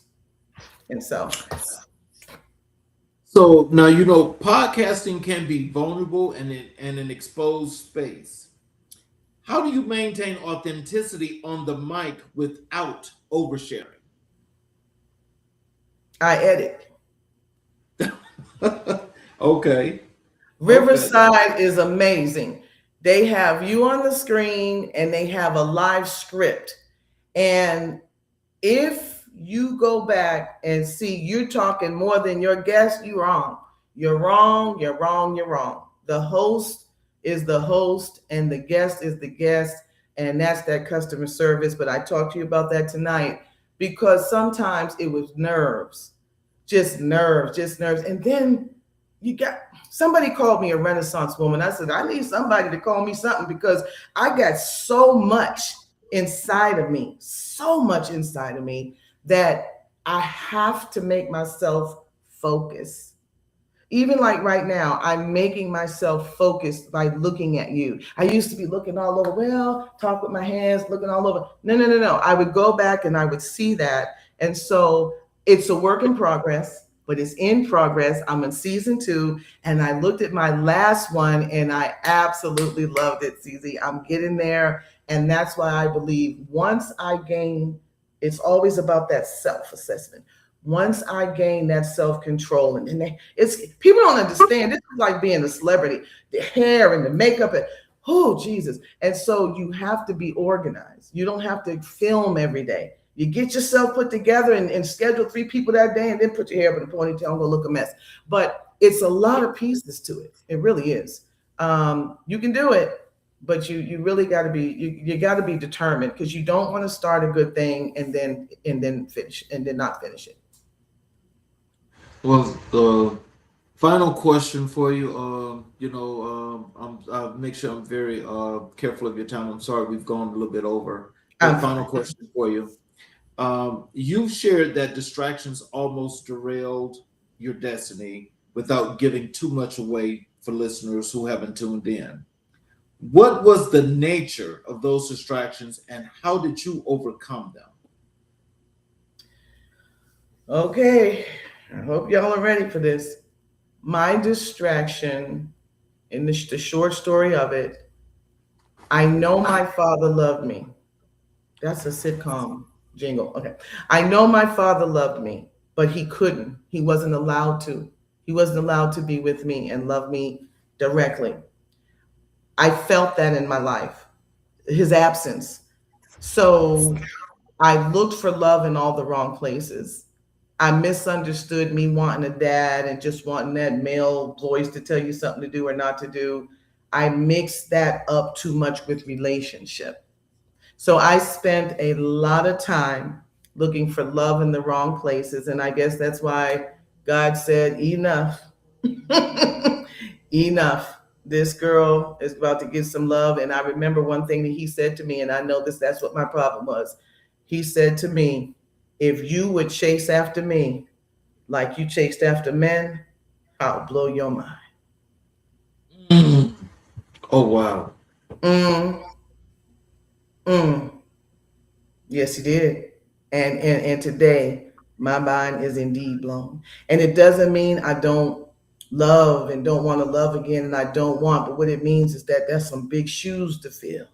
And so now, podcasting can be vulnerable and an exposed space. How do you maintain authenticity on the mic without oversharing? I edit. Okay. Riverside is amazing. They have you on the screen and they have a live script. And if you go back and see you're talking more than your guest, you're wrong. You're wrong, you're wrong, you're wrong. The host is the host and the guest is the guest. And that's that customer service. But I talked to you about that tonight because sometimes it was nerves. Just nerves. And then somebody called me a Renaissance woman. I said, I need somebody to call me something because I got so much inside of me that I have to make myself focus. Even like right now, I'm making myself focus by looking at you. I used to be looking all over, talk with my hands, looking all over. No. I would go back and I would see that. And so it's a work in progress. But it's in progress. I'm in season 2, and I looked at my last one, and I absolutely loved it, CZ. I'm getting there, and that's why I believe once I gain, it's always about that self-assessment. Once I gain that self-control, and people don't understand. This is like being a celebrity, the hair and the makeup, and oh Jesus! And so you have to be organized. You don't have to film every day. You get yourself put together and schedule 3 people that day and then put your hair up in a ponytail and go look a mess. But it's a lot of pieces to it. It really is. You can do it, but you really got to be, you got to be determined because you don't want to start a good thing and then finish and then not finish it. Well, the final question for you, I'll make sure I'm very careful of your time. I'm sorry we've gone a little bit over. Final question for you. You've shared that distractions almost derailed your destiny without giving too much away for listeners who haven't tuned in. What was the nature of those distractions and how did you overcome them? Okay, I hope y'all are ready for this. My distraction, in the short story of it, I know my father loved me. That's a sitcom jingle. Okay. I know my father loved me, but he couldn't. He wasn't allowed to. He wasn't allowed to be with me and love me directly. I felt that in my life, his absence. So I looked for love in all the wrong places. I misunderstood me wanting a dad and just wanting that male voice to tell you something to do or not to do. I mixed that up too much with relationship. So I spent a lot of time looking for love in the wrong places. And I guess that's why God said, enough, enough. this girl is about to get some love. And I remember one thing that he said to me, and I know that's what my problem was. He said to me, if you would chase after me like you chased after men, I'll blow your mind. Mm. Oh, wow. Mm, mm. Yes, he did. And today my mind is indeed blown. And it doesn't mean I don't love and don't want to love again, and I don't want, but what it means is that that's some big shoes to fill.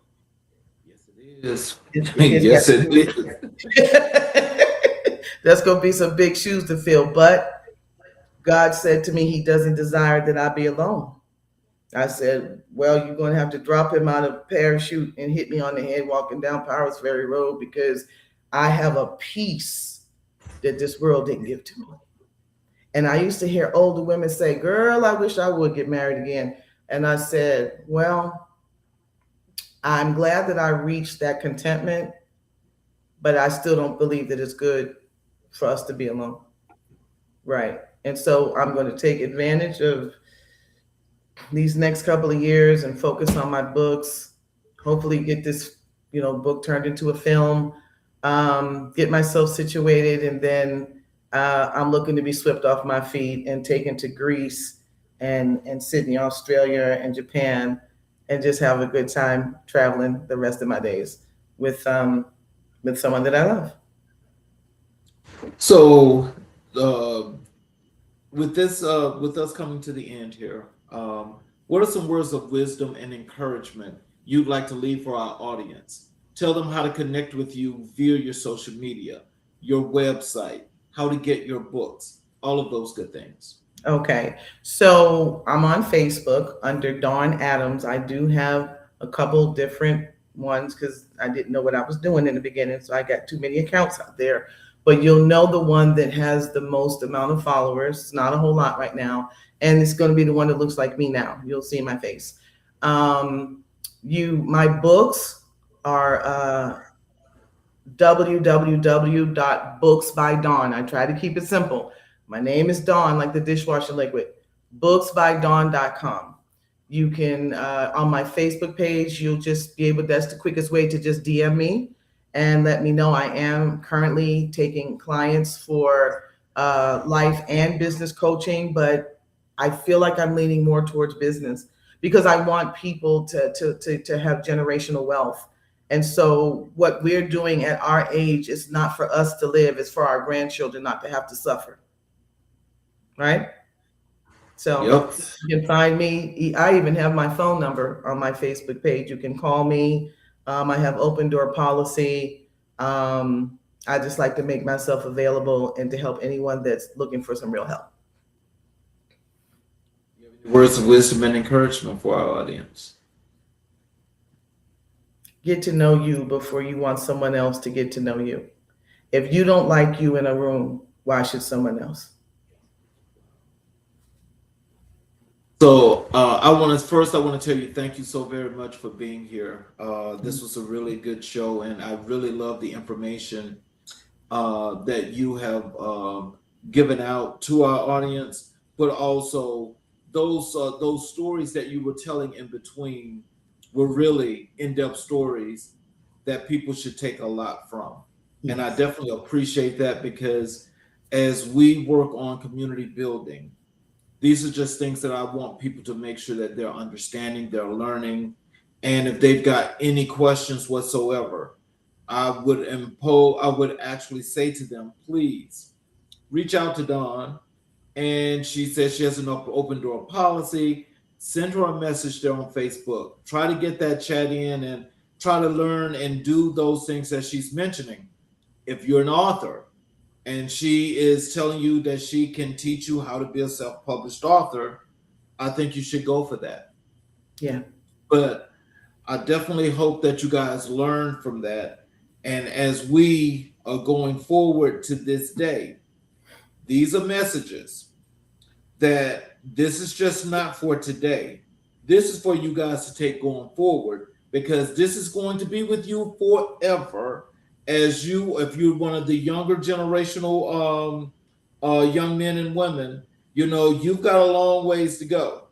Yes, it is. It Yes, it is. That's going to be some big shoes to fill. But God said to me, He doesn't desire that I be alone. I said, well, you're going to have to drop him out of a parachute and hit me on the head walking down Powers Ferry Road, because I have a peace that this world didn't give to me. And I used to hear older women say, girl, I wish I would get married again. And I said, well, I'm glad that I reached that contentment, but I still don't believe that it's good for us to be alone. Right. And so I'm going to take advantage of these next couple of years and focus on my books, hopefully get this, book turned into a film, get myself situated. And then I'm looking to be swept off my feet and taken to Greece and Sydney, Australia, and Japan, and just have a good time traveling the rest of my days with someone that I love. So, with us coming to the end here, what are some words of wisdom and encouragement you'd like to leave for our audience? Tell them how to connect with you via your social media, your website, how to get your books, all of those good things. Okay, so I'm on Facebook under Dawn Adams. I do have a couple different ones because I didn't know what I was doing in the beginning, so I got too many accounts out there. But you'll know the one that has the most amount of followers. It's not a whole lot right now, and it's going to be the one that looks like me now. You'll see my face. My books are www.booksbydawn. I try to keep it simple. My name is Dawn, like the dishwasher liquid. Booksbydawn.com. You can, on my Facebook page, you'll just be able, that's the quickest way to just DM me and let me know. I am currently taking clients for life and business coaching, but I feel like I'm leaning more towards business because I want people to have generational wealth. And so what we're doing at our age is not for us to live, it's for our grandchildren not to have to suffer. Right? So Yep. You can find me. I even have my phone number on my Facebook page. You can call me. I have open door policy. I just like to make myself available and to help anyone that's looking for some real help. Words of wisdom and encouragement for our audience. Get to know you before you want someone else to get to know you. If you don't like you in a room, why should someone else? So I want to tell you thank you so very much for being here. This was a really good show, and I really love the information that you have given out to our audience, but also those stories that you were telling in between were really in-depth stories that people should take a lot from. Yes. And I definitely appreciate that, because as we work on community building, these are just things that I want people to make sure that they're understanding, they're learning. And if they've got any questions whatsoever, I would actually say to them, please reach out to Dawn. And she says she has an open door policy. Send her a message there on Facebook. Try to get that chat in and try to learn and do those things that she's mentioning. If you're an author and she is telling you that she can teach you how to be a self-published author, I think you should go for that. Yeah. But I definitely hope that you guys learn from that. And as we are going forward to this day, these are messages that this is just not for today. This is for you guys to take going forward, because this is going to be with you forever. If you're one of the younger generational young men and women, you've got a long ways to go.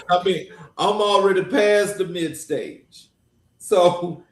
I mean, I'm already past the mid stage. So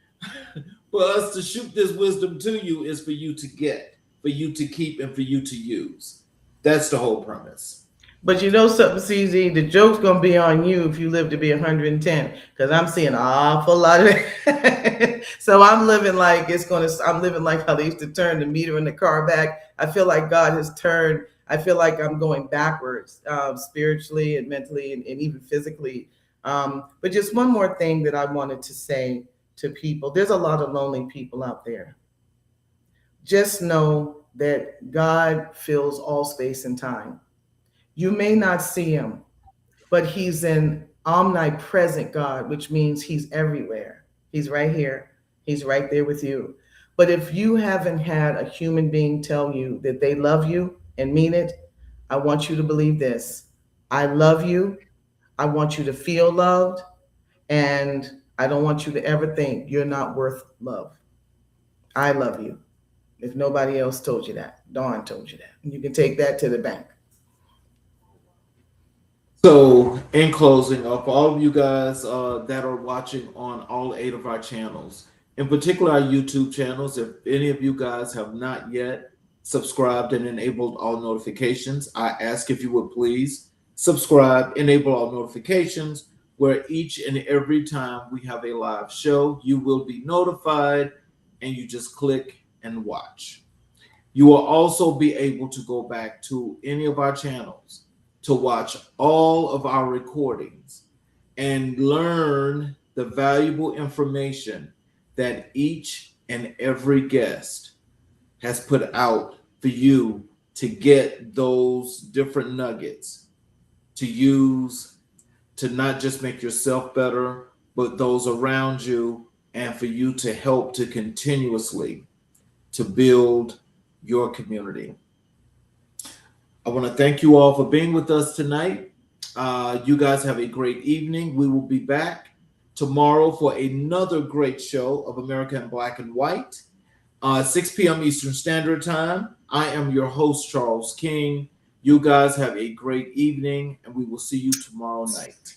for us to shoot this wisdom to you is for you to get, for you to keep, and for you to use. That's the whole premise. But you know something, CZ, the joke's gonna be on you if you live to be 110, because I'm seeing an awful lot of it. So I'm living like I'm living like how they used to turn the meter in the car back. I feel like God has turned, I feel like I'm going backwards, spiritually and mentally and even physically. But just one more thing that I wanted to say to people. There's a lot of lonely people out there. Just know that God fills all space and time. You may not see him, but he's an omnipresent God, which means he's everywhere. He's right here. He's right there with you. But if you haven't had a human being tell you that they love you and mean it, I want you to believe this. I love you. I want you to feel loved. And I don't want you to ever think you're not worth love. I love you. If nobody else told you that, Dawn told you that. And you can take that to the bank. So, in closing, for all of you guys that are watching on all 8 of our channels, in particular our YouTube channels, if any of you guys have not yet subscribed and enabled all notifications, I ask if you would please subscribe, enable all notifications, where each and every time we have a live show, you will be notified and you just click and watch. You will also be able to go back to any of our channels to watch all of our recordings and learn the valuable information that each and every guest has put out for you to get those different nuggets to use to not just make yourself better, but those around you, and for you to help to continuously to build your community. I want to thank you all for being with us tonight. You guys have a great evening. We will be back tomorrow for another great show of America in Black and White, 6 p.m. Eastern Standard Time. I am your host, Charles King. You guys have a great evening, and we will see you tomorrow night.